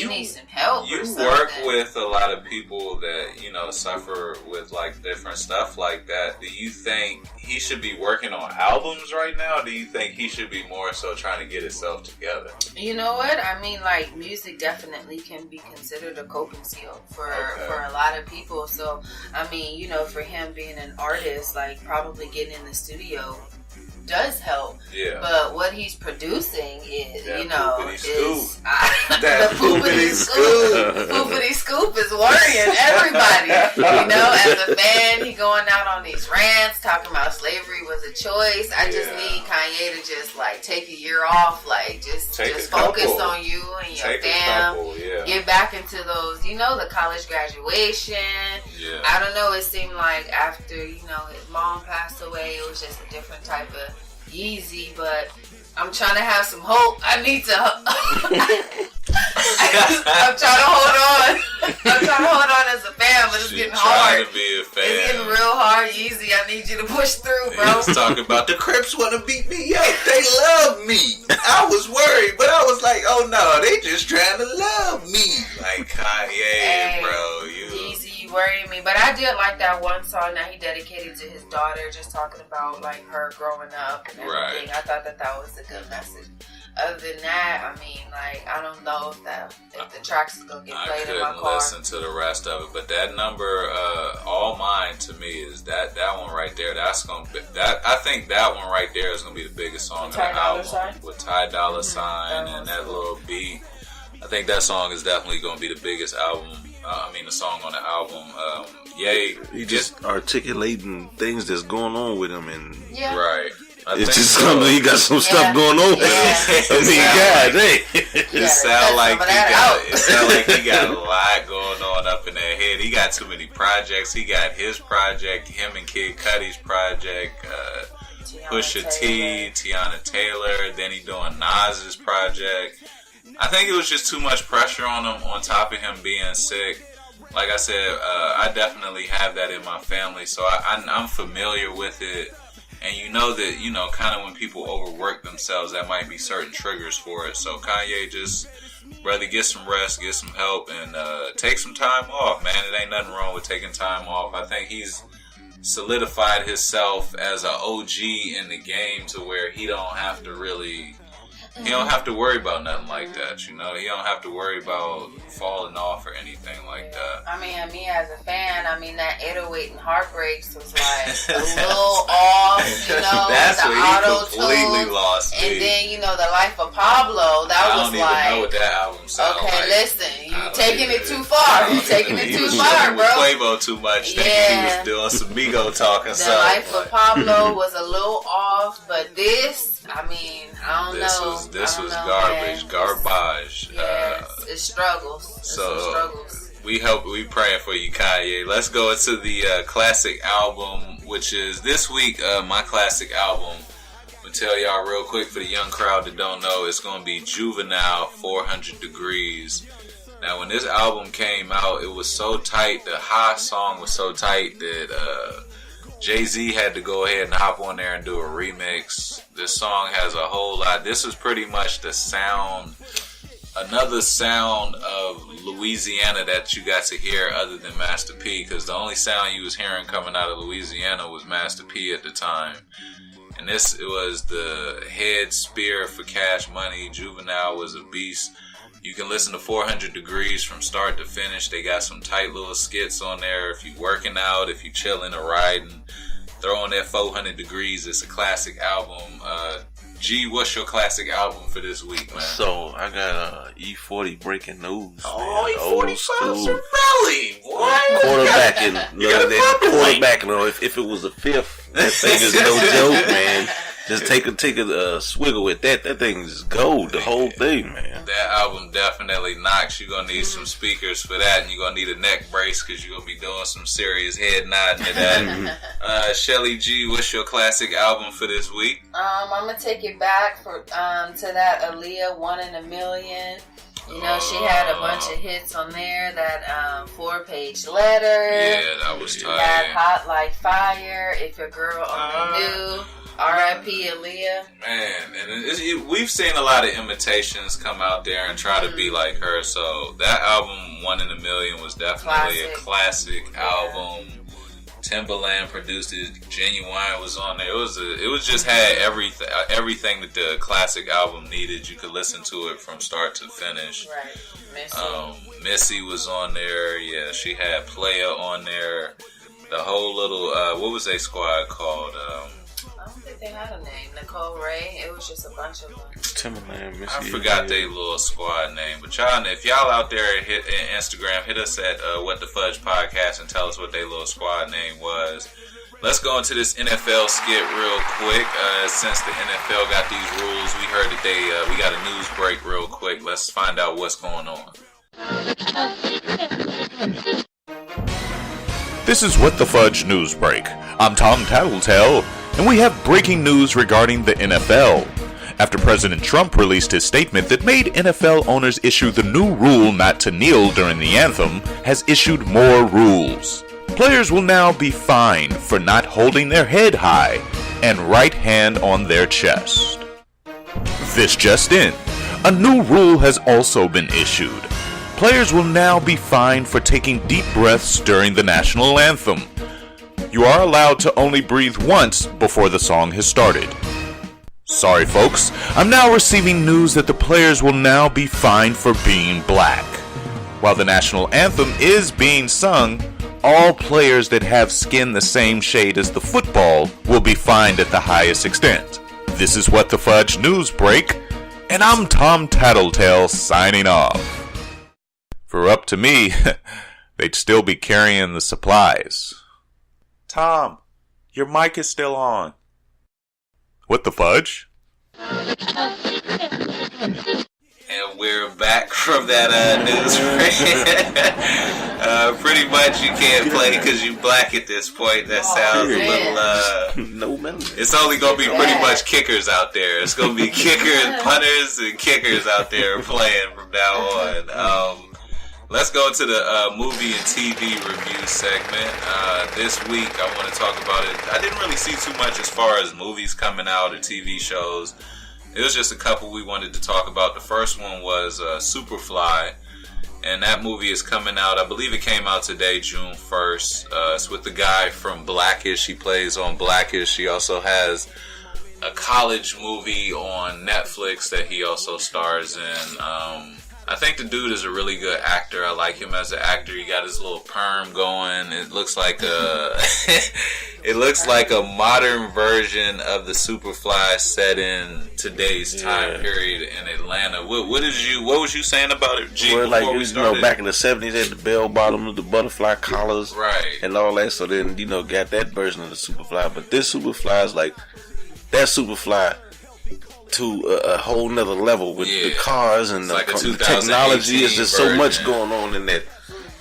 D: needs some help.
C: You work with a lot of people that suffer with like different stuff like that. Do you think he should be working on albums right now? Or do you think he should be more so trying to get himself together?
D: You know what? I mean, like, music definitely can be considered a coping skill for a lot of people. So, I mean, for him being an artist, like, probably getting in the studio does help.
C: Yeah.
D: But what he's producing is,
C: That
D: you know,
C: poopity
D: is
C: scoop.
D: the poopity scoop. Poopity scoop is worrying everybody. You know, as a fan, he going out on these rants talking about slavery was a choice. I just need Kanye to just like take a year off, like just focus on you and your fam. Get back into those, you know, the college graduation.
C: Yeah.
D: I don't know. It seemed like after, you know, his mom passed away, it was just a different type of Yeezy, but I'm trying to have some hope. I need to. I'm trying to hold on. I'm trying to hold on as a fan, but it's getting hard.
C: To be a fan.
D: It's getting real hard, Yeezy. I need you to push through, bro.
C: He was talking about the Crips want to beat me up. They love me. I was worried, but I was like, oh no, they just trying to love me. Like Kanye, bro.
D: Yeezy, you worrying me. But I did like that one song that he dedicated to his daughter, just talking about like her growing up and everything. Right. I thought that was a good message. Other than that, I mean, like, I don't know if the tracks is gonna get played in my car.
C: I couldn't listen to the rest of it, but that number, All Mine, to me is that one right there. That's gonna be that. I think that one right there is gonna be the biggest song on the album with Ty Dolla $ign and that little beat. I think that song is definitely gonna be the biggest album. The song on the album.
B: He just articulating things that's going on with him, and
C: right.
B: It's just something he got some stuff going on with him. I mean, God,
C: it sounds like he got a lot going on up in that head. He got too many projects. He got his project, him and Kid Cudi's project, Pusha T, Tiana Taylor. Then he doing Nas's project. I think it was just too much pressure on him, on top of him being sick. Like I said, I definitely have that in my family, so I'm familiar with it. And you know that, you know, kind of when people overwork themselves, that might be certain triggers for it. So Kanye just, brother, get some rest, get some help, and take some time off, man. It ain't nothing wrong with taking time off. I think he's solidified himself as an OG in the game to where he don't have to really... He don't have to worry about nothing like that, you know? He don't have to worry about falling off or anything like that.
D: I mean, me as a fan, I mean, that 808 and Heartbreaks was like a little off, you know?
C: That's
D: the
C: where he completely lost me.
D: And then, you know, The Life of Pablo, that was like...
C: I don't even know what that album sounds like.
D: Okay, listen, you taking it too far. You taking it too far, bro.
C: He was Quavo too much. Yeah. He was doing some Migo talking.
D: The Life of Pablo was a little off, but this, I mean, I don't know.
C: This was garbage. Garbage.
D: Yes, it struggles.
C: We praying for you, Kanye. Let's go into the classic album, which is this week, my classic album. I'm going to tell y'all real quick for the young crowd that don't know, it's going to be Juvenile, 400 Degrees. Now, when this album came out, it was so tight. The High song was so tight that Jay-Z had to go ahead and hop on there and do a remix. This song has a whole lot. This is pretty much the sound, another sound of Louisiana that you got to hear other than Master P, because the only sound you was hearing coming out of Louisiana was Master P at the time. And this was the head spear for Cash Money. Juvenile was a beast. You can listen to 400 Degrees from start to finish. They got some tight little skits on there. If you working out, if you chilling or riding, throw on that 400 Degrees. It's a classic album. G, what's your classic album for this week, man?
B: So I got E40 Breaking News.
C: Oh, E45's a rally. What?
B: Quarterbacking. If it was a fifth, that thing is no joke, man. Just take a swiggle with that. That thing is gold. The whole thing, man.
C: That album definitely knocks. You're going to need some speakers for that, and you're going to need a neck brace because you're going to be doing some serious head nodding to that. Shelly G, what's your classic album for this week?
D: I'm going to take it back to that Aaliyah 1 in a Million. You know, she had a bunch of hits on there. That 4-page letter.
C: Yeah, that was tight.
D: That Hot Like Fire. If Your Girl Only Knew. R.I.P. Aaliyah.
C: Man, and we've seen a lot of imitations come out there and try to be like her. So that album, 1 in a Million, was definitely a classic album. Timbaland produced it. Genuine was on there. It was just had everything that the classic album needed. You could listen to it from start to finish.
D: Right.
C: Missy was on there. Yeah, she had Playa on there. The whole little what was their squad called?
D: I don't think think they had a name. Nicole Ray. It was just a bunch of them.
B: Timberland,
C: I forgot their little squad name. But y'all, if y'all out there hit Instagram, hit us at WhatTheFudgePodcast and tell us what their little squad name was. Let's go into this NFL skit real quick. Since the NFL got these rules, we heard that we got a news break real quick. Let's find out what's going on.
F: This is What the Fudge News Break. I'm Tom Tattletale, and we have breaking news regarding the NFL. After President Trump released his statement that made NFL owners issue the new rule not to kneel during the anthem, has issued more rules. Players will now be fined for not holding their head high and right hand on their chest. This just in, a new rule has also been issued. Players will now be fined for taking deep breaths during the national anthem. You are allowed to only breathe once before the song has started. Sorry folks, I'm now receiving news that the players will now be fined for being black. While the national anthem is being sung, all players that have skin the same shade as the football will be fined at the highest extent. This is What the Fudge News Break, and I'm Tom Tattletale signing off. For up to me, they'd still be carrying the supplies. Tom, your mic is still on. What the fudge?
C: And we're back from that news break. Pretty much you can't play because you black at this point. That sounds a little...
B: no melody.
C: It's only going to be pretty much kickers out there. It's going to be kickers, punters, and kickers out there playing from now on. Let's go to the movie and TV review segment. This week, I want to talk about it. I didn't really see too much as far as movies coming out or TV shows. It was just a couple we wanted to talk about. The first one was Superfly, and that movie is coming out. I believe it came out today, June 1st. It's with the guy from Blackish. He plays on Blackish. He also has a college movie on Netflix that he also stars in. I think the dude is a really good actor. I like him as an actor. He got his little perm going. It looks like a modern version of the Superfly set in today's time period in Atlanta. What was you saying about it, G?
B: Well, like back in the 70s, they had the bell bottoms, the butterfly collars,
C: right,
B: and all that. So then got that version of the Superfly. But this Superfly is like that Superfly to a whole nother level with the cars and the technology. Is just so much going on in that.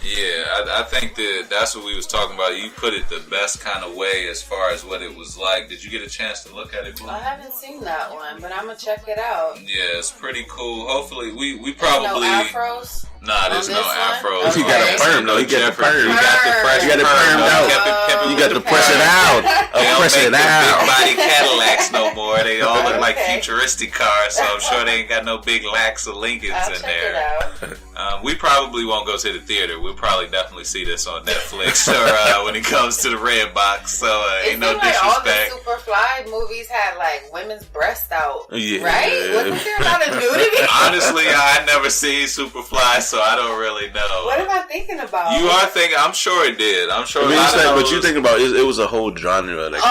C: Yeah, I think that's what we was talking about. You put it the best kind of way as far as what it was like. Did you get a chance to look at it, Blue?
D: I haven't seen that one, but I'm gonna check it out.
C: Yeah, it's pretty cool. Hopefully, we probably
D: no afros.
C: Nah, there's no afros.
B: He got a perm though. He got the perm.
C: You got the fresh
B: perm out. You got to press it out.
C: They don't make the big body Cadillacs no more. They all look like futuristic cars, so I'm sure they ain't got no big Lacks or Lincolns in there. We probably won't go to the theater. We'll probably definitely see this on Netflix or when it comes to the red box. So ain't no disrespect.
D: All the Superfly movies had like women's breasts out, right? Wasn't there a lot of nudity?
C: Honestly, I never seen Superfly, so I don't really know.
D: What am I thinking about?
C: You are thinking? I'm sure it did. I'm sure.
B: But you think about it was a whole genre. Like, all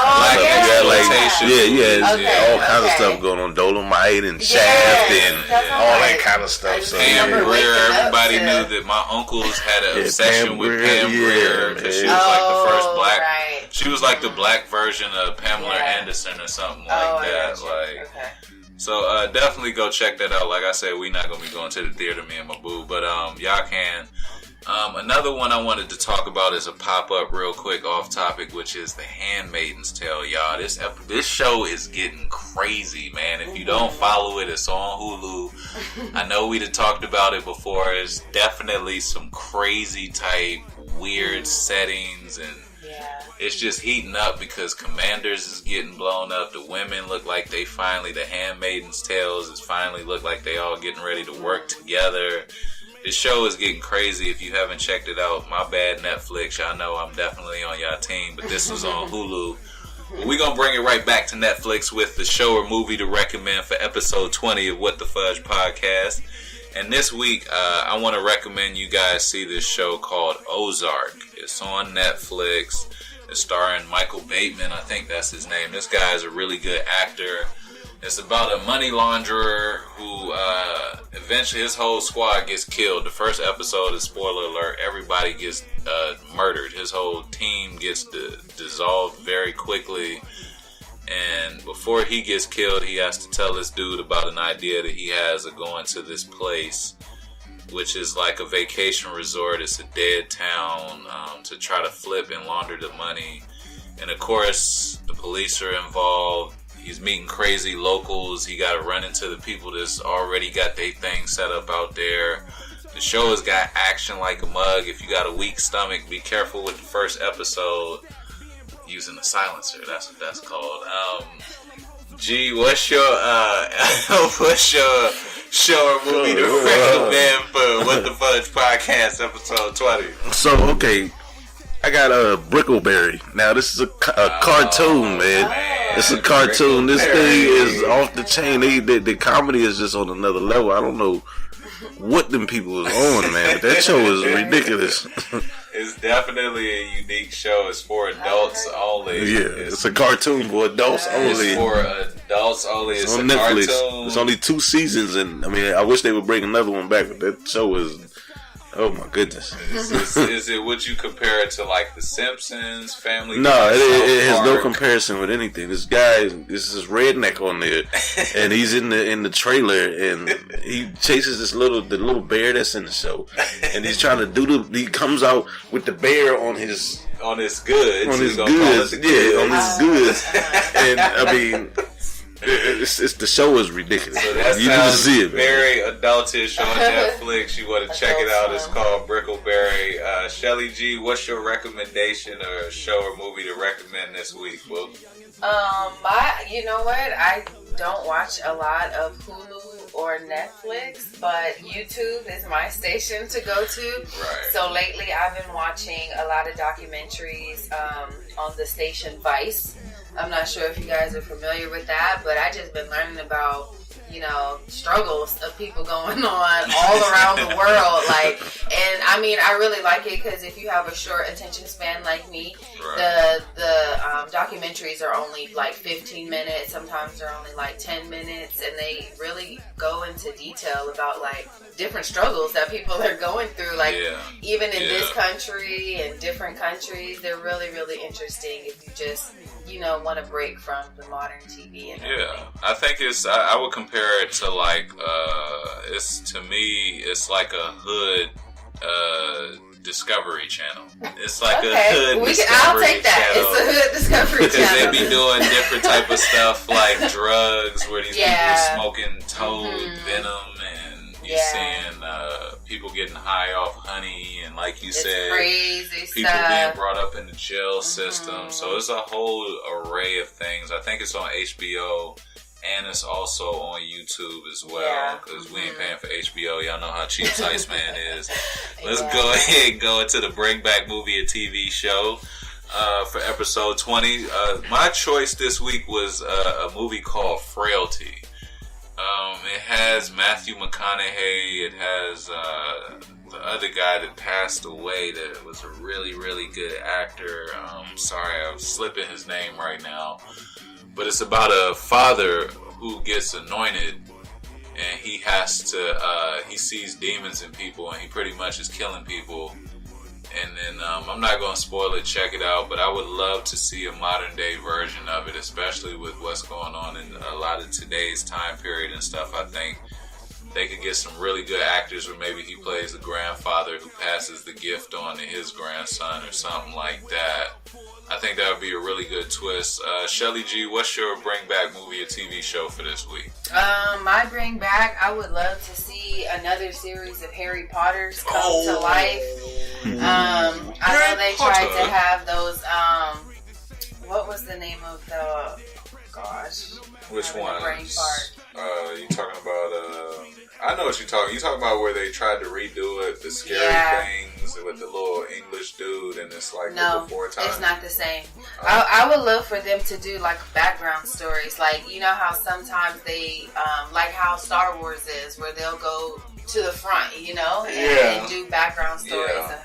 B: kinds of stuff going on. Dolomite and Shaft and all that kind of stuff. So
C: Pam Grier, everybody knew that my uncles had an obsession with Pam Grier because she was like the first black. Right. She was like the black version of Pamela Anderson or something like that. So definitely go check that out. Like I said, we're not gonna be going to the theater, me and my boo, but y'all can. Another one I wanted to talk about is a pop-up real quick off topic, which is The Handmaid's Tale, y'all. This show is getting crazy, man. If you don't follow it, it's on Hulu. I know we'd have talked about it before. It's definitely some crazy type weird settings, and it's just heating up because Commanders is getting blown up. The women look like the Handmaid's Tales is finally look like they all getting ready to work together. This show is getting crazy. If you haven't checked it out, my bad, Netflix. Y'all know I'm definitely on y'all team, but this was on Hulu. But we're going to bring it right back to Netflix with the show or movie to recommend for episode 20 of What the Fudge Podcast. And this week, I want to recommend you guys see this show called Ozark. It's on Netflix. It's starring Michael Bateman. I think that's his name. This guy is a really good actor. It's about a money launderer who eventually his whole squad gets killed. The first episode is spoiler alert. Everybody gets murdered. His whole team gets dissolved very quickly. And before he gets killed, he has to tell this dude about an idea that he has of going to this place, which is like a vacation resort. It's a dead town, to try to flip and launder the money. And of course, the police are involved. He's meeting crazy locals. He got to run into the people that's already got their thing set up out there. The show has got action like a mug. If you got a weak stomach, be careful with the first episode. Using the silencer, that's what that's called. G, what's your show or movie to recommend for What the Fudge Podcast episode 20?
B: So, okay, I got a Brickleberry. Now, this is a cartoon, man. It's a cartoon. This thing is off the chain. The comedy is just on another level. I don't know what them people is on, man, but that show is ridiculous.
C: It's definitely a unique show. It's for adults only.
B: Yeah, it's a cartoon for adults only.
C: It's for adults only. It's
B: on
C: a
B: Netflix.
C: Cartoon.
B: It's only 2 seasons, and I mean, I wish they would bring another one back, but that show is, oh my goodness.
C: Is it, would you compare it to like The Simpsons, Family Guy?
B: No, it has no comparison with anything. This guy, this is redneck on there, and he's in the trailer, and he chases the little bear that's in the show, and he's trying to he comes out with the bear on his goods.
C: On his goods.
B: And I mean, it's the show is ridiculous.
C: So that
B: you
C: sounds
B: see it,
C: very adultish on Netflix. You want to check it out. It's called Brickleberry. Shelly G, what's your recommendation or show or movie to recommend this week? Well,
D: you know what? I don't watch a lot of Hulu or Netflix, but YouTube is my station to go to.
C: Right.
D: So lately I've been watching a lot of documentaries on the station Vice. I'm not sure if you guys are familiar with that, but I just been learning about, struggles of people going on all around the world. And I mean, I really like it because if you have a short attention span like me,
C: right.
D: the documentaries are only like 15 minutes. Sometimes they're only like 10 minutes, and they really go into detail about like different struggles that people are going through. Even in this country and different countries, they're really, really interesting if you just want to break from the modern TV and everything.
C: Yeah, I think I would compare it to like it's like a hood Discovery Channel. It's like a hood Discovery Channel.
D: I'll take that. It's a hood Discovery Channel.
C: They be doing different type of stuff like drugs, where these people are smoking toad venom, and you're seeing people getting high off honey, and like you said,
D: crazy
C: people
D: stuff.
C: being brought up in the jail system. So it's a whole array of things. I think it's on HBO. And it's also on YouTube as well, because we ain't paying for HBO. Y'all know how cheap Iceman is. Let's go ahead and go into the Bring Back Movie and TV show for episode 20. My choice this week was a movie called Frailty. It has Matthew McConaughey. It has the other guy that passed away that was a really, really good actor. Sorry, I'm slipping his name right now. But it's about a father who gets anointed, and he has to, he sees demons in people, and he pretty much is killing people. And then, I'm not going to spoil it, check it out, but I would love to see a modern day version of it, especially with what's going on in a lot of today's time period and stuff. I think they could get some really good actors where maybe he plays the grandfather who passes the gift on to his grandson or something like that. I think that would be a really good twist. Shelly G, what's your bring back movie or TV show for this week?
D: My bring back, I would love to see another series of Harry Potters come to life. I know they tried to have those, what was the name of the,
C: which one?
D: Brain fart.
C: You talking about, I know what you're talking. You talking about where they tried to redo it, the scary things with the little English dude, and it's like before time.
D: It's not the same. I would love for them to do like background stories, like you know how sometimes they, like how Star Wars is, where they'll go to the front, and do background stories and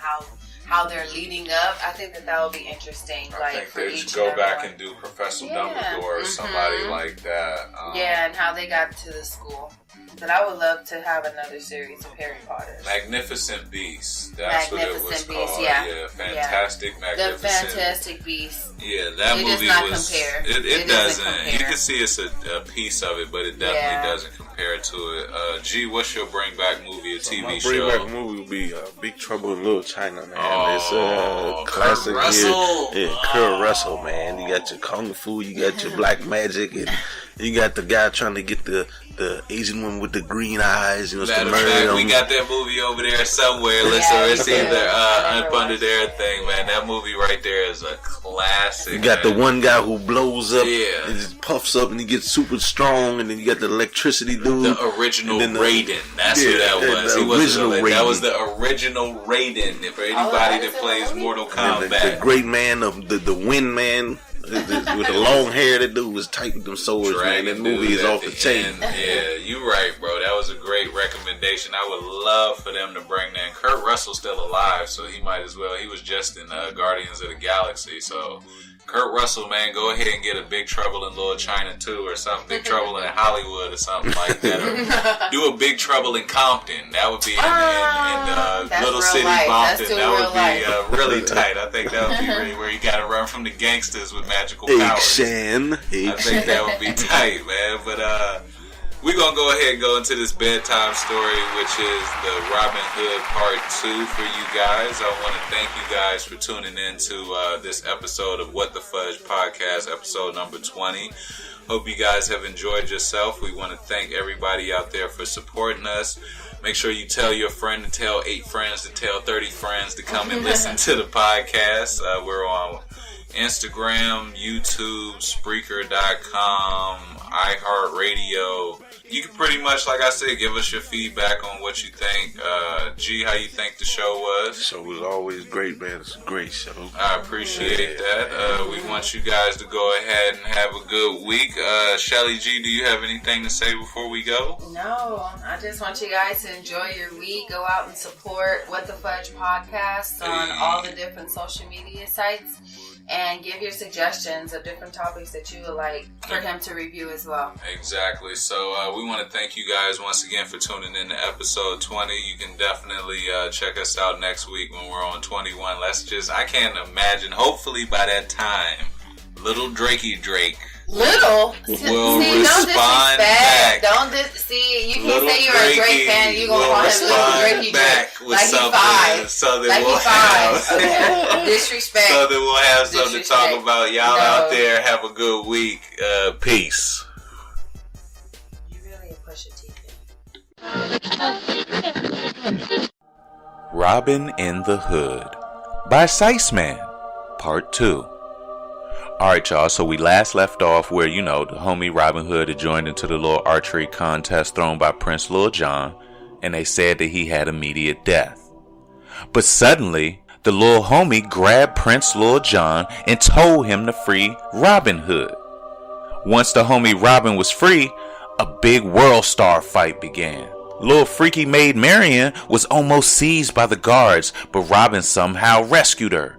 D: how they're leading up. I think that would be interesting.
C: I
D: like
C: think
D: for
C: they
D: each
C: should go back
D: one.
C: and do Professor Dumbledore or somebody like that.
D: And how they got to the school. But I would love to have another series of Harry Potter.
C: Magnificent Beasts. That's what it was called.
D: Yeah.
C: Fantastic, Magnificent.
D: The Fantastic Beasts.
C: Yeah, that movie
D: does not
C: was.
D: compare.
C: It
D: doesn't
C: doesn't.
D: compare.
C: You can see it's a piece of it, but it definitely doesn't compare to it. G, what's your bring back movie or TV
B: my
C: show?
B: bring back movie would be Big Trouble in Little China, man.
C: Oh,
B: It's classic.
C: Kurt Russell.
B: Yeah, Kurt Russell, man. You got your kung fu, you got your black magic, and you got the guy trying to get the Asian one with the green eyes. You know,
C: Matter of fact, we got that movie over there somewhere. It's either Up Under There thing, man. That movie right there is a classic.
B: You got the one guy who blows up,
C: Yeah.
B: and just puffs up, and he gets super strong, and then you got the electricity dude.
C: The original
B: and then
C: Raiden. That's who that was.
B: The
C: He wasn't
B: original
C: really- That
B: Raiden.
C: was the original Raiden. For anybody that plays Mortal
B: And
C: Kombat.
B: the great man of the Wind Man. With the long hair, that dude was tight with them swords, man. That movie is off the chain.
C: Yeah, you right, bro. That was a great recommendation. I would love for them to bring that. Kurt Russell's still alive, so he might as well. He was just in Guardians of the Galaxy, so Kurt Russell, man, go ahead and get a Big Trouble in Little China 2 or something. Big Trouble in Hollywood or something like that. Or do a Big Trouble in Compton. That would be in Little City Compton. That would be really tight. I think that would be really where you got to run from the gangsters with magical powers. I think that would be tight, man. But we're going to go ahead and go into this bedtime story, which is the Robin Hood Part 2 for you guys. I want to thank you guys for tuning in to this episode of What the Fudge Podcast, episode number 20. Hope you guys have enjoyed yourself. We want to thank everybody out there for supporting us. Make sure you tell your friend to tell 8 friends to tell 30 friends to come and listen to the podcast. We're on Instagram, YouTube, Spreaker.com, iHeartRadio. You can pretty much, like I said, give us your feedback on what you think. G, how you think the show was?
B: The show was always great, man. It's a great show.
C: I appreciate that. We want you guys to go ahead and have a good week. Shelly G, do you have anything to say before we go?
D: No, I just want you guys to enjoy your week. Go out and support What the Fudge Podcast on all the different social media sites. And give your suggestions of different topics that you would like for him to review as well.
C: Exactly. So we want to thank you guys once again for tuning in to episode 20. You can definitely check us out next week when we're on 21. I can't imagine, hopefully by that time, little Drakey Drake
D: will
C: respond back.
D: You can't say you're a Drake fan. You're gonna call him little Drakey
C: back
D: Drake.
C: with
D: Like
C: something,
D: he 5.
C: so that
D: Like
C: we'll
D: he 5.
C: have
D: Disrespect.
C: So that we'll have something to talk
D: Disrespect.
C: about. Y'all out there, have a good week. Peace.
D: You really a Pusha T fan.
F: Robin in the Hood by Siceman, Part 2. Alright, y'all, so we last left off where, the homie Robin Hood had joined into the little archery contest thrown by Prince Lil Jon, and they said that he had immediate death. But suddenly, the little homie grabbed Prince Lil Jon and told him to free Robin Hood. Once the homie Robin was free, a big world star fight began. Lil Freaky Maid Marian was almost seized by the guards, but Robin somehow rescued her.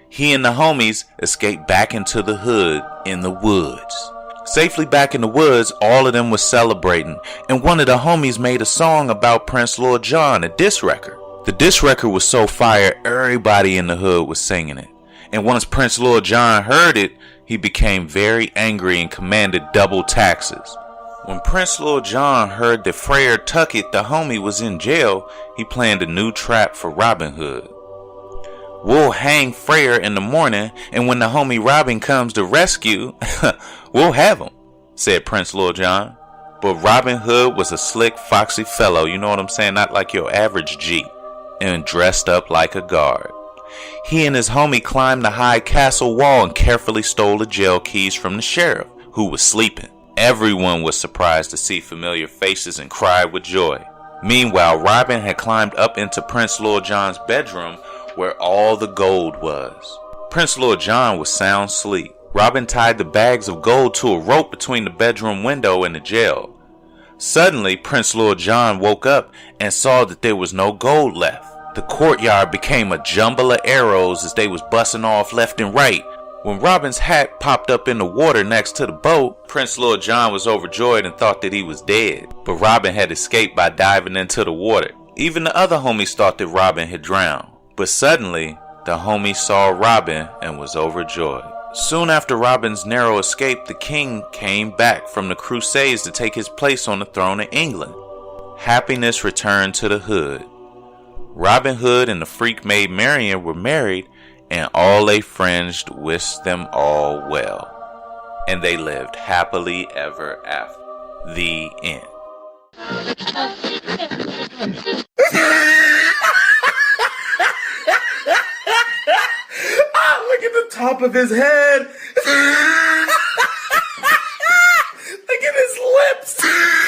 F: He and the homies escaped back into the hood in the woods. Safely back in the woods, all of them was celebrating, and one of the homies made a song about Prince Lil Jon, a diss record. The diss record was so fire, everybody in the hood was singing it. And once Prince Lil Jon heard it, he became very angry and commanded double taxes. When Prince Lil Jon heard that Frere Tuckett, the homie, was in jail, he planned a new trap for Robin Hood. We'll hang Frere in the morning, and when the homie Robin comes to rescue, we'll have him, said Prince Lil Jon. But Robin Hood was a slick, foxy fellow, you know what I'm saying, not like your average G, and dressed up like a guard. He and his homie climbed the high castle wall and carefully stole the jail keys from the sheriff, who was sleeping. Everyone was surprised to see familiar faces and cried with joy. Meanwhile, Robin had climbed up into Prince Lil Jon's bedroom, where all the gold was. Prince Lil Jon was sound asleep. Robin tied the bags of gold to a rope between the bedroom window and the jail. Suddenly, Prince Lil Jon woke up and saw that there was no gold left. The courtyard became a jumble of arrows as they was busting off left and right. When Robin's hat popped up in the water next to the boat, Prince Lord John was overjoyed and thought that he was dead. But Robin had escaped by diving into the water. Even the other homies thought that Robin had drowned. But suddenly, the homie saw Robin and was overjoyed. Soon after Robin's narrow escape, the king came back from the Crusades to take his place on the throne of England. Happiness returned to the hood. Robin Hood and the freak maid Marian were married, and all they friends wished them all well. And they lived happily ever after. The end.
B: Look at the top of his head. Look at his lips.